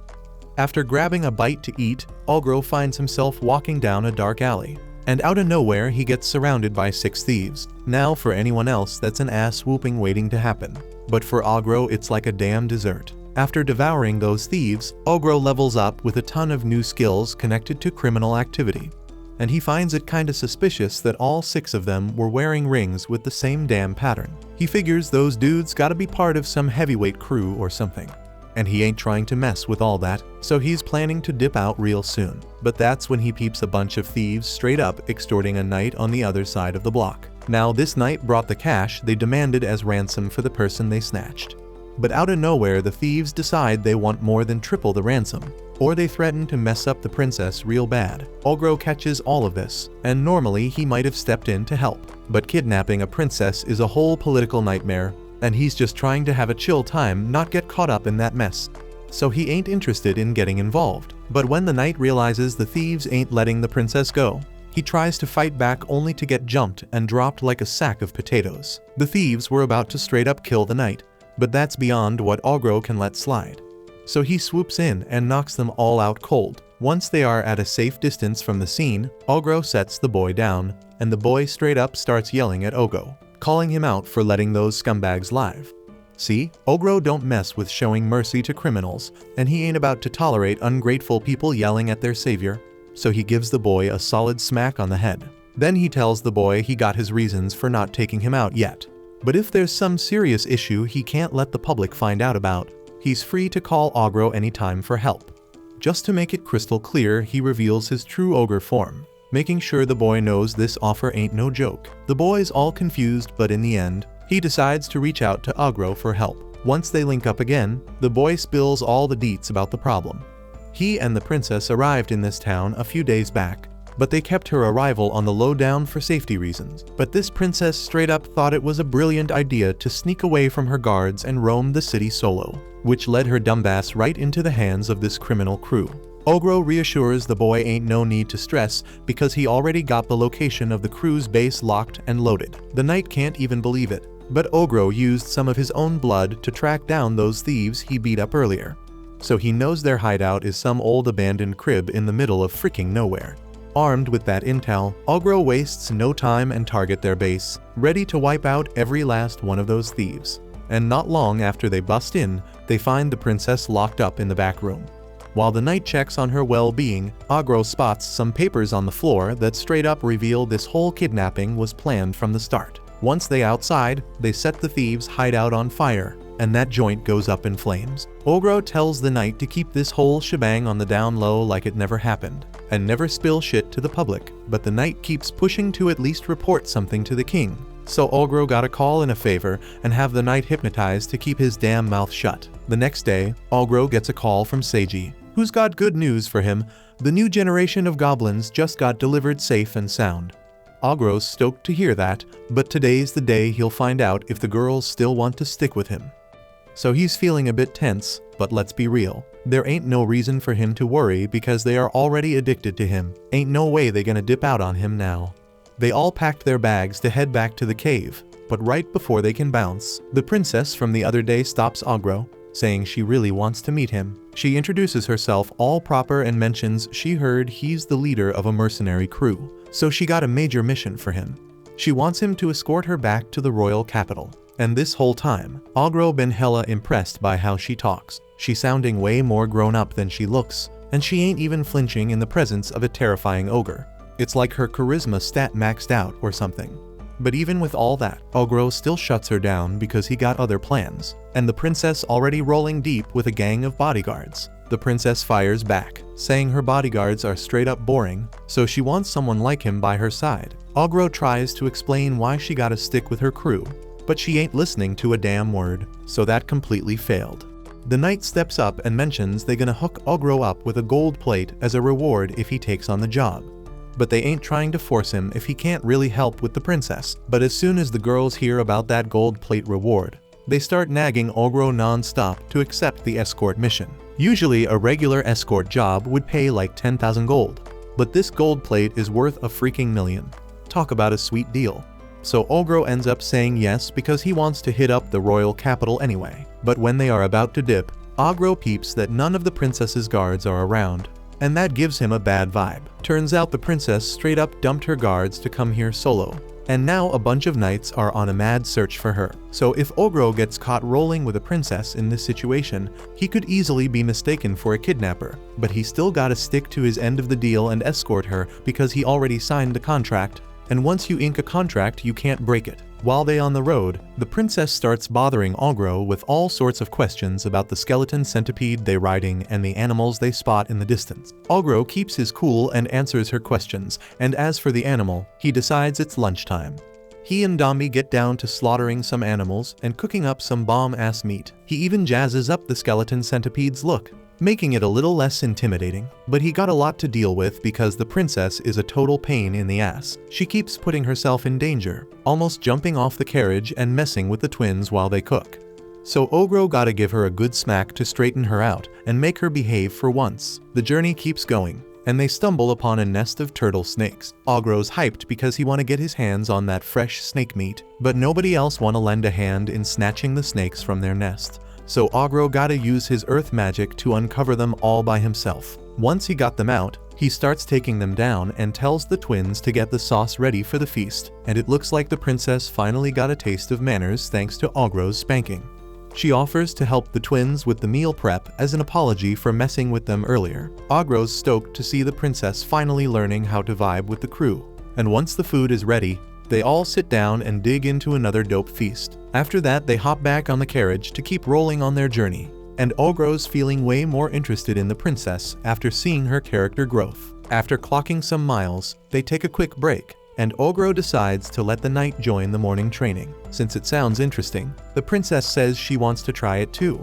After grabbing a bite to eat, Ogro finds himself walking down a dark alley, and out of nowhere he gets surrounded by 6 thieves. Now for anyone else that's an ass whooping waiting to happen, but for Ogro it's like a damn dessert. After devouring those thieves, Ogro levels up with a ton of new skills connected to criminal activity. And he finds it kinda suspicious that all 6 of them were wearing rings with the same damn pattern. He figures those dudes gotta be part of some heavyweight crew or something. And he ain't trying to mess with all that, so he's planning to dip out real soon. But that's when he peeps a bunch of thieves straight up extorting a knight on the other side of the block. Now this knight brought the cash they demanded as ransom for the person they snatched. But out of nowhere the thieves decide they want more than triple the ransom, or they threaten to mess up the princess real bad. Ogro catches all of this, and normally he might have stepped in to help. But kidnapping a princess is a whole political nightmare, and he's just trying to have a chill time, not get caught up in that mess. So he ain't interested in getting involved. But when the knight realizes the thieves ain't letting the princess go, he tries to fight back only to get jumped and dropped like a sack of potatoes. The thieves were about to straight up kill the knight, but that's beyond what Ogro can let slide. So he swoops in and knocks them all out cold. Once they are at a safe distance from the scene, Ogro sets the boy down, and the boy straight up starts yelling at Ogro, calling him out for letting those scumbags live. See, Ogro don't mess with showing mercy to criminals, and he ain't about to tolerate ungrateful people yelling at their savior, so he gives the boy a solid smack on the head. Then he tells the boy he got his reasons for not taking him out yet. But if there's some serious issue he can't let the public find out about, he's free to call Ogro anytime for help. Just to make it crystal clear, he reveals his true ogre form, making sure the boy knows this offer ain't no joke. The boy's all confused, but in the end, he decides to reach out to Ogro for help. Once they link up again, the boy spills all the deets about the problem. He and the princess arrived in this town a few days back, but they kept her arrival on the lowdown for safety reasons. But this princess straight up thought it was a brilliant idea to sneak away from her guards and roam the city solo, which led her dumbass right into the hands of this criminal crew. Ogro reassures the boy ain't no need to stress because he already got the location of the crew's base locked and loaded. The knight can't even believe it, but Ogro used some of his own blood to track down those thieves he beat up earlier. So he knows their hideout is some old abandoned crib in the middle of freaking nowhere. Armed with that intel, Ogro wastes no time and target their base, ready to wipe out every last one of those thieves. And not long after they bust in, they find the princess locked up in the back room. While the knight checks on her well-being, Ogro spots some papers on the floor that straight up reveal this whole kidnapping was planned from the start. Once they outside, they set the thieves' hideout on fire, and that joint goes up in flames. Ogro tells the knight to keep this whole shebang on the down low like it never happened, and never spill shit to the public, but the knight keeps pushing to at least report something to the king. So Ogro gotta call in a favor and have the knight hypnotized to keep his damn mouth shut. The next day, Ogro gets a call from Seiji, who's got good news for him. The new generation of goblins just got delivered safe and sound. Ogro's stoked to hear that, but today's the day he'll find out if the girls still want to stick with him. so he's feeling a bit tense, but let's be real. There ain't no reason for him to worry because they are already addicted to him. Ain't no way they gonna dip out on him now. They all packed their bags to head back to the cave, but right before they can bounce, the princess from the other day stops Ogro, saying she really wants to meet him. She introduces herself all proper and mentions she heard he's the leader of a mercenary crew, so she got a major mission for him. She wants him to escort her back to the royal capital. And this whole time, Ogro been hella impressed by how she talks. She's sounding way more grown up than she looks, and she ain't even flinching in the presence of a terrifying ogre. It's like her charisma stat maxed out or something. But even with all that, Ogro still shuts her down because he got other plans, and the princess already rolling deep with a gang of bodyguards. The princess fires back, saying her bodyguards are straight up boring, so she wants someone like him by her side. Ogro tries to explain why she gotta stick with her crew, but she ain't listening to a damn word, so that completely failed. The knight steps up and mentions they gonna hook Ogro up with a gold plate as a reward if he takes on the job. But they ain't trying to force him if he can't really help with the princess. But as soon as the girls hear about that gold plate reward, they start nagging Ogro non-stop to accept the escort mission. Usually a regular escort job would pay like 10,000 gold, but this gold plate is worth a freaking million. Talk about a sweet deal. So Ogro ends up saying yes because he wants to hit up the royal capital anyway. But when they are about to dip, Ogro peeps that none of the princess's guards are around, and that gives him a bad vibe. Turns out the princess straight up dumped her guards to come here solo, and now a bunch of knights are on a mad search for her. So if Ogro gets caught rolling with a princess in this situation, he could easily be mistaken for a kidnapper, but he still gotta stick to his end of the deal and escort her because he already signed the contract. And once you ink a contract, you can't break it. While they on the road, the princess starts bothering Ogro with all sorts of questions about the skeleton centipede they riding and the animals they spot in the distance. Ogro keeps his cool and answers her questions, and as for the animal, he decides it's lunchtime. He and Dombey get down to slaughtering some animals and cooking up some bomb-ass meat. He even jazzes up the skeleton centipede's look, making it a little less intimidating, but he got a lot to deal with because the princess is a total pain in the ass. She keeps putting herself in danger, almost jumping off the carriage and messing with the twins while they cook. So Ogro gotta give her a good smack to straighten her out and make her behave for once. The journey keeps going, and they stumble upon a nest of turtle snakes. Ogro's hyped because he wanna get his hands on that fresh snake meat, but nobody else wanna lend a hand in snatching the snakes from their nest. So Ogro gotta use his earth magic to uncover them all by himself. Once he got them out, he starts taking them down and tells the twins to get the sauce ready for the feast, and it looks like the princess finally got a taste of manners thanks to Ogro's spanking. She offers to help the twins with the meal prep as an apology for messing with them earlier. Ogro's stoked to see the princess finally learning how to vibe with the crew, and once the food is ready, they all sit down and dig into another dope feast. After that, they hop back on the carriage to keep rolling on their journey, and Ogro's feeling way more interested in the princess after seeing her character growth. After clocking some miles, they take a quick break, and Ogro decides to let the knight join the morning training. Since it sounds interesting, the princess says she wants to try it too.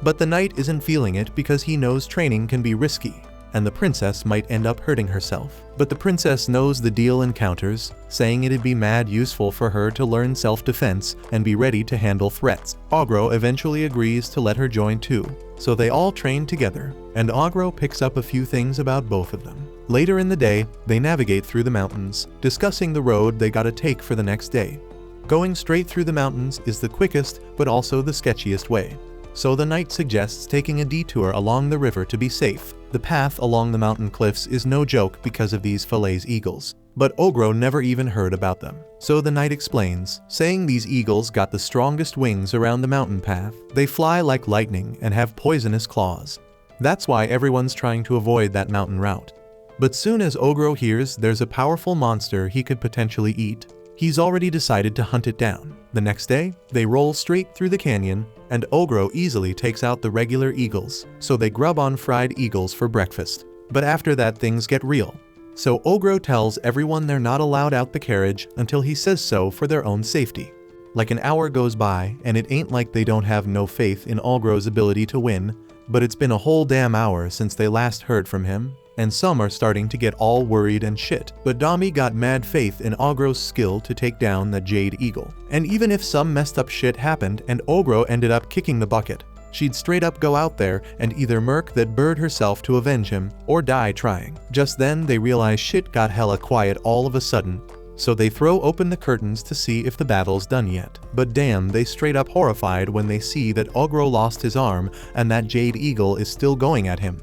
But the knight isn't feeling it because he knows training can be risky, and the princess might end up hurting herself. But the princess knows the deal encounters, saying it'd be mad useful for her to learn self-defense and be ready to handle threats. Ogro eventually agrees to let her join too, so they all train together, and Ogro picks up a few things about both of them. Later in the day, they navigate through the mountains, discussing the road they gotta take for the next day. Going straight through the mountains is the quickest, but also the sketchiest way. So the knight suggests taking a detour along the river to be safe. The path along the mountain cliffs is no joke because of these Falaise eagles, but Ogro never even heard about them. So the knight explains, saying these eagles got the strongest wings around the mountain path. They fly like lightning and have poisonous claws. That's why everyone's trying to avoid that mountain route. But soon as Ogro hears there's a powerful monster he could potentially eat, he's already decided to hunt it down. The next day, they roll straight through the canyon, and Ogro easily takes out the regular eagles, so they grub on fried eagles for breakfast. But after that, things get real. So Ogro tells everyone they're not allowed out the carriage until he says so for their own safety. Like an hour goes by, and it ain't like they don't have no faith in Ogro's ability to win, but it's been a whole damn hour since they last heard from him. and some are starting to get all worried and shit. But Dami got mad faith in Ogro's skill to take down the Jade Eagle. And even if some messed up shit happened and Ogro ended up kicking the bucket, she'd straight up go out there and either murk that bird herself to avenge him or die trying. Just then they realize shit got hella quiet all of a sudden, so they throw open the curtains to see if the battle's done yet. But damn, they straight up horrified when they see that Ogro lost his arm and that Jade Eagle is still going at him.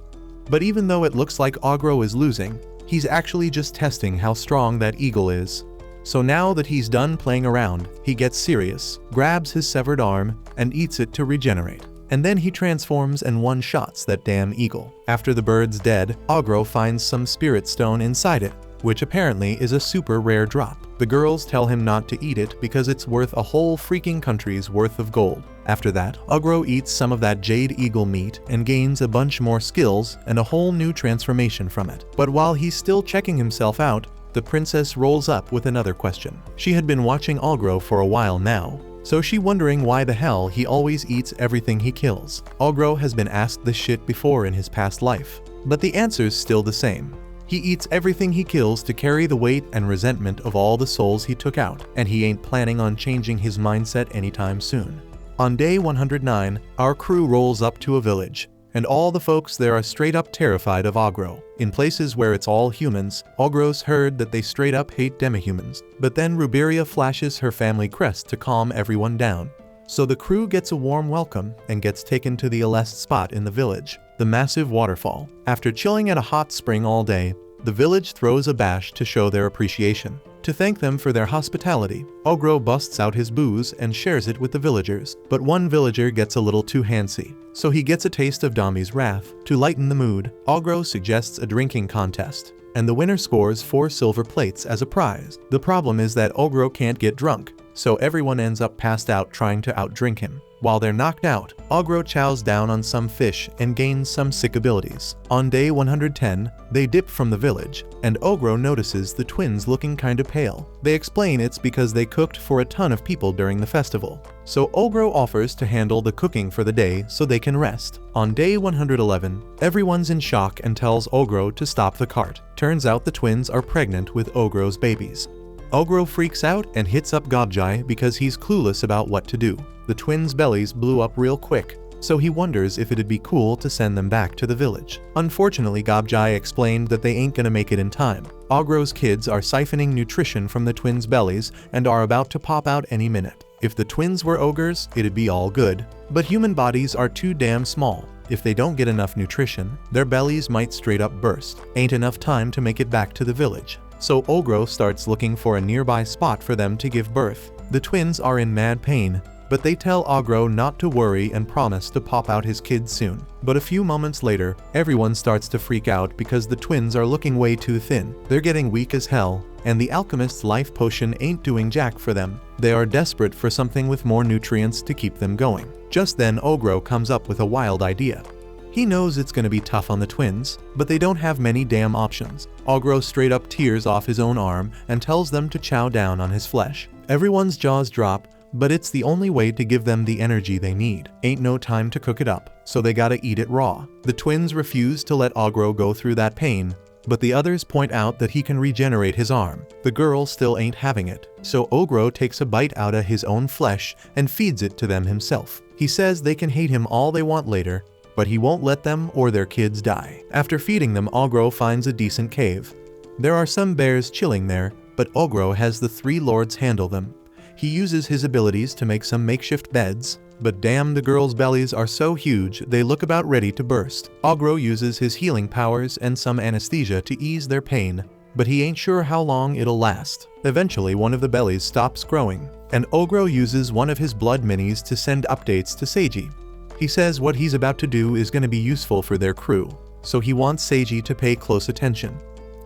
But even though it looks like Ogro is losing, he's actually just testing how strong that eagle is. So now that he's done playing around, he gets serious, grabs his severed arm, and eats it to regenerate. And then he transforms and one-shots that damn eagle. After the bird's dead, Ogro finds some spirit stone inside it, which apparently is a super rare drop. The girls tell him not to eat it because it's worth a whole freaking country's worth of gold. After that, Ogro eats some of that Jade Eagle meat and gains a bunch more skills and a whole new transformation from it. But while he's still checking himself out, the princess rolls up with another question. She had been watching Ogro for a while now, so she wondering why the hell he always eats everything he kills. Ogro has been asked this shit before in his past life, but the answer's still the same. He eats everything he kills to carry the weight and resentment of all the souls he took out, and he ain't planning on changing his mindset anytime soon. On day 109, our crew rolls up to a village, and all the folks there are straight up terrified of Ogro. In places where it's all humans, Ogro's heard that they straight up hate demihumans, but then Ruberia flashes her family crest to calm everyone down. So the crew gets a warm welcome and gets taken to the elest spot in the village, the massive waterfall. After chilling at a hot spring all day, the village throws a bash to show their appreciation. To thank them for their hospitality, Ogro busts out his booze and shares it with the villagers. But one villager gets a little too handsy, so he gets a taste of Dami's wrath. To lighten the mood, Ogro suggests a drinking contest, and the winner scores 4 silver plates as a prize. The problem is that Ogro can't get drunk, so everyone ends up passed out trying to outdrink him. While they're knocked out, Ogro chows down on some fish and gains some sick abilities. On day 110, they dip from the village, and Ogro notices the twins looking kinda pale. They explain it's because they cooked for a ton of people during the festival. So Ogro offers to handle the cooking for the day so they can rest. On day 111, everyone's in shock and tells Ogro to stop the cart. Turns out the twins are pregnant with Ogro's babies. Ogro freaks out and hits up Gobjai because he's clueless about what to do. The twins' bellies blew up real quick, so he wonders if it'd be cool to send them back to the village. Unfortunately, Gobjai explained that they ain't gonna make it in time. Ogro's kids are siphoning nutrition from the twins' bellies and are about to pop out any minute. If the twins were ogres, it'd be all good. But human bodies are too damn small. If they don't get enough nutrition, their bellies might straight up burst. Ain't enough time to make it back to the village. So Ogro starts looking for a nearby spot for them to give birth. The twins are in mad pain, but they tell Ogro not to worry and promise to pop out his kids soon. But a few moments later, everyone starts to freak out because the twins are looking way too thin. They're getting weak as hell, and the alchemist's life potion ain't doing jack for them. They are desperate for something with more nutrients to keep them going. Just then Ogro comes up with a wild idea. He knows it's gonna be tough on the twins, but they don't have many damn options. Ogro straight up tears off his own arm and tells them to chow down on his flesh. Everyone's jaws drop, but it's the only way to give them the energy they need. Ain't no time to cook it up, so they gotta eat it raw. The twins refuse to let Ogro go through that pain, but the others point out that he can regenerate his arm. The girl still ain't having it, so Ogro takes a bite out of his own flesh and feeds it to them himself. He says they can hate him all they want later, but he won't let them or their kids die. After feeding them, Ogro finds a decent cave. There are some bears chilling there, but Ogro has the 3 lords handle them. He uses his abilities to make some makeshift beds, but damn, the girls' bellies are so huge they look about ready to burst. Ogro uses his healing powers and some anesthesia to ease their pain, but he ain't sure how long it'll last. Eventually, one of the bellies stops growing, and Ogro uses one of his blood minis to send updates to Seiji. He says what he's about to do is going to be useful for their crew, so he wants Seiji to pay close attention.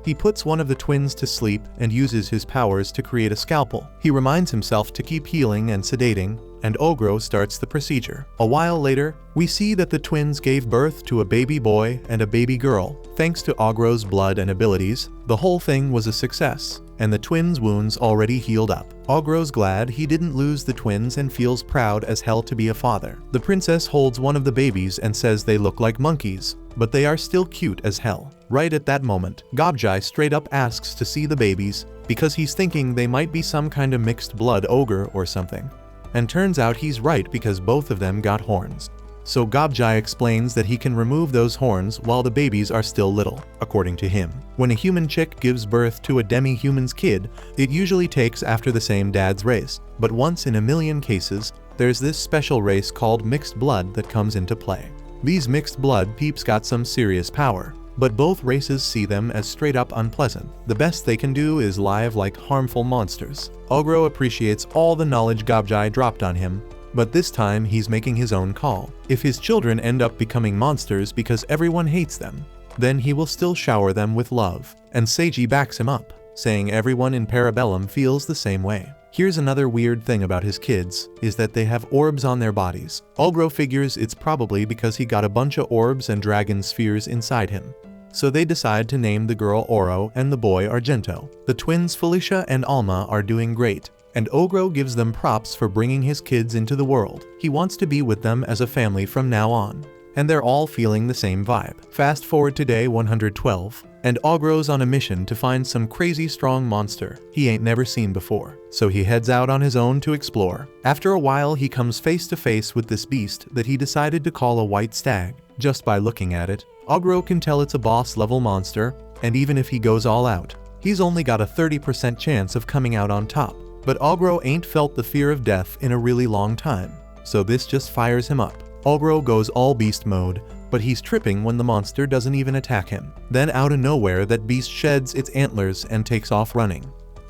He puts one of the twins to sleep and uses his powers to create a scalpel. He reminds himself to keep healing and sedating, and Ogro starts the procedure. A while later, we see that the twins gave birth to a baby boy and a baby girl. Thanks to Ogro's blood and abilities, the whole thing was a success, and the twins' wounds already healed up. Ogro's glad he didn't lose the twins and feels proud as hell to be a father. The princess holds one of the babies and says they look like monkeys, but they are still cute as hell. Right at that moment, Goblin straight up asks to see the babies, because he's thinking they might be some kind of mixed blood ogre or something. And turns out he's right because both of them got horns. So Goblin explains that he can remove those horns while the babies are still little, according to him. When a human chick gives birth to a demi-human's kid, it usually takes after the same dad's race. But once in a million cases, there's this special race called mixed blood that comes into play. These mixed blood peeps got some serious power, but both races see them as straight up unpleasant. The best they can do is live like harmful monsters. Ogro appreciates all the knowledge Goblin dropped on him, but this time he's making his own call. If his children end up becoming monsters because everyone hates them, then he will still shower them with love. And Seiji backs him up, saying everyone in Parabellum feels the same way. Here's another weird thing about his kids, is that they have orbs on their bodies. Ogro figures it's probably because he got a bunch of orbs and dragon spheres inside him. So they decide to name the girl Oro and the boy Argento. The twins Felicia and Alma are doing great, and Ogro gives them props for bringing his kids into the world. He wants to be with them as a family from now on. And they're all feeling the same vibe. Fast forward to day 112, and Ogro's on a mission to find some crazy strong monster he ain't never seen before. So he heads out on his own to explore. After a while he comes face to face with this beast that he decided to call a white stag. Just by looking at it, Ogro can tell it's a boss level monster, and even if he goes all out, he's only got a 30% chance of coming out on top. But Ogro ain't felt the fear of death in a really long time, so this just fires him up. Ogro goes all beast mode, but he's tripping when the monster doesn't even attack him. Then out of nowhere that beast sheds its antlers and takes off running.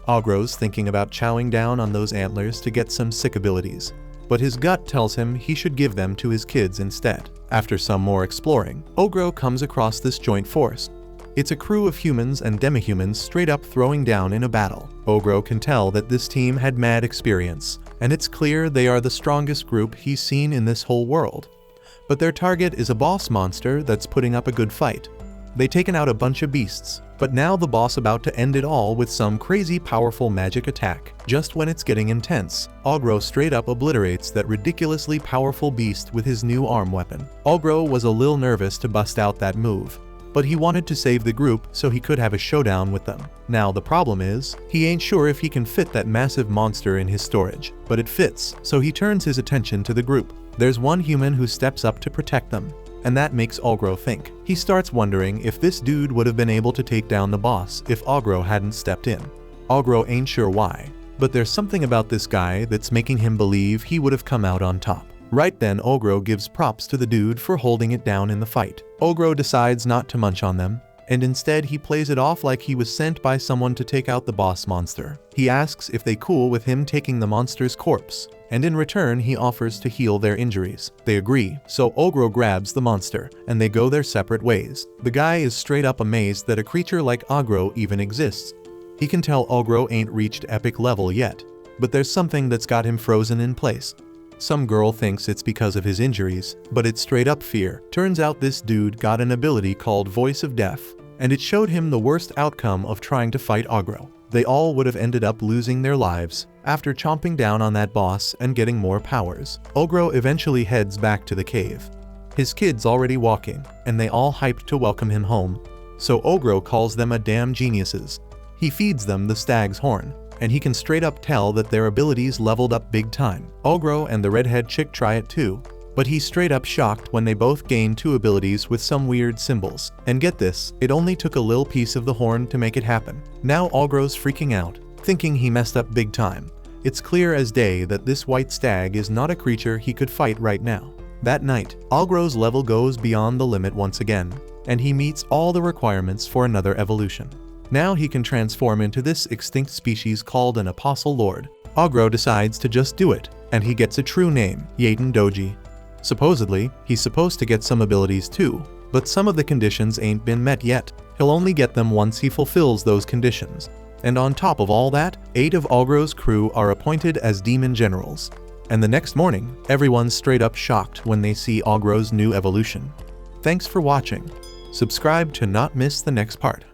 Ogro's thinking about chowing down on those antlers to get some sick abilities, but his gut tells him he should give them to his kids instead. After some more exploring, Ogro comes across this joint force. It's a crew of humans and demi-humans straight up throwing down in a battle. Ogro can tell that this team had mad experience, and it's clear they are the strongest group he's seen in this whole world. But their target is a boss monster that's putting up a good fight. They taken out a bunch of beasts, but now the boss about to end it all with some crazy powerful magic attack. Just when it's getting intense, Ogro straight up obliterates that ridiculously powerful beast with his new arm weapon. Ogro was a little nervous to bust out that move, but he wanted to save the group so he could have a showdown with them. Now the problem is, he ain't sure if he can fit that massive monster in his storage, but it fits, so he turns his attention to the group. There's one human who steps up to protect them, and that makes Ogro think. He starts wondering if this dude would have been able to take down the boss if Ogro hadn't stepped in. Ogro ain't sure why, but there's something about this guy that's making him believe he would have come out on top. Right then Ogro gives props to the dude for holding it down in the fight. Ogro decides not to munch on them, and instead he plays it off like he was sent by someone to take out the boss monster. He asks if they cool with him taking the monster's corpse, and in return he offers to heal their injuries. They agree, so Ogro grabs the monster, and they go their separate ways. The guy is straight up amazed that a creature like Ogro even exists. He can tell Ogro ain't reached epic level yet, but there's something that's got him frozen in place. Some girl thinks it's because of his injuries, but it's straight up fear. Turns out this dude got an ability called Voice of Death, and it showed him the worst outcome of trying to fight Ogro. They all would have ended up losing their lives after chomping down on that boss and getting more powers. Ogro eventually heads back to the cave. His kid's already walking, and they all hyped to welcome him home, so Ogro calls them a damn geniuses. He feeds them the stag's horn, and he can straight up tell that their abilities leveled up big time. Ogro and the redhead chick try it too, but he's straight up shocked when they both gain 2 abilities with some weird symbols. And get this, it only took a little piece of the horn to make it happen. Now Ogro's freaking out, thinking he messed up big time. It's clear as day that this white stag is not a creature he could fight right now. That night, Ogro's level goes beyond the limit once again, and he meets all the requirements for another evolution. Now he can transform into this extinct species called an Apostle Lord. Ogro decides to just do it, and he gets a true name, Yaten Doji. Supposedly, he's supposed to get some abilities too, but some of the conditions ain't been met yet. He'll only get them once he fulfills those conditions. And on top of all that, 8 of Ogro's crew are appointed as demon generals. And the next morning, everyone's straight up shocked when they see Ogro's new evolution. Thanks for watching. Subscribe to not miss the next part.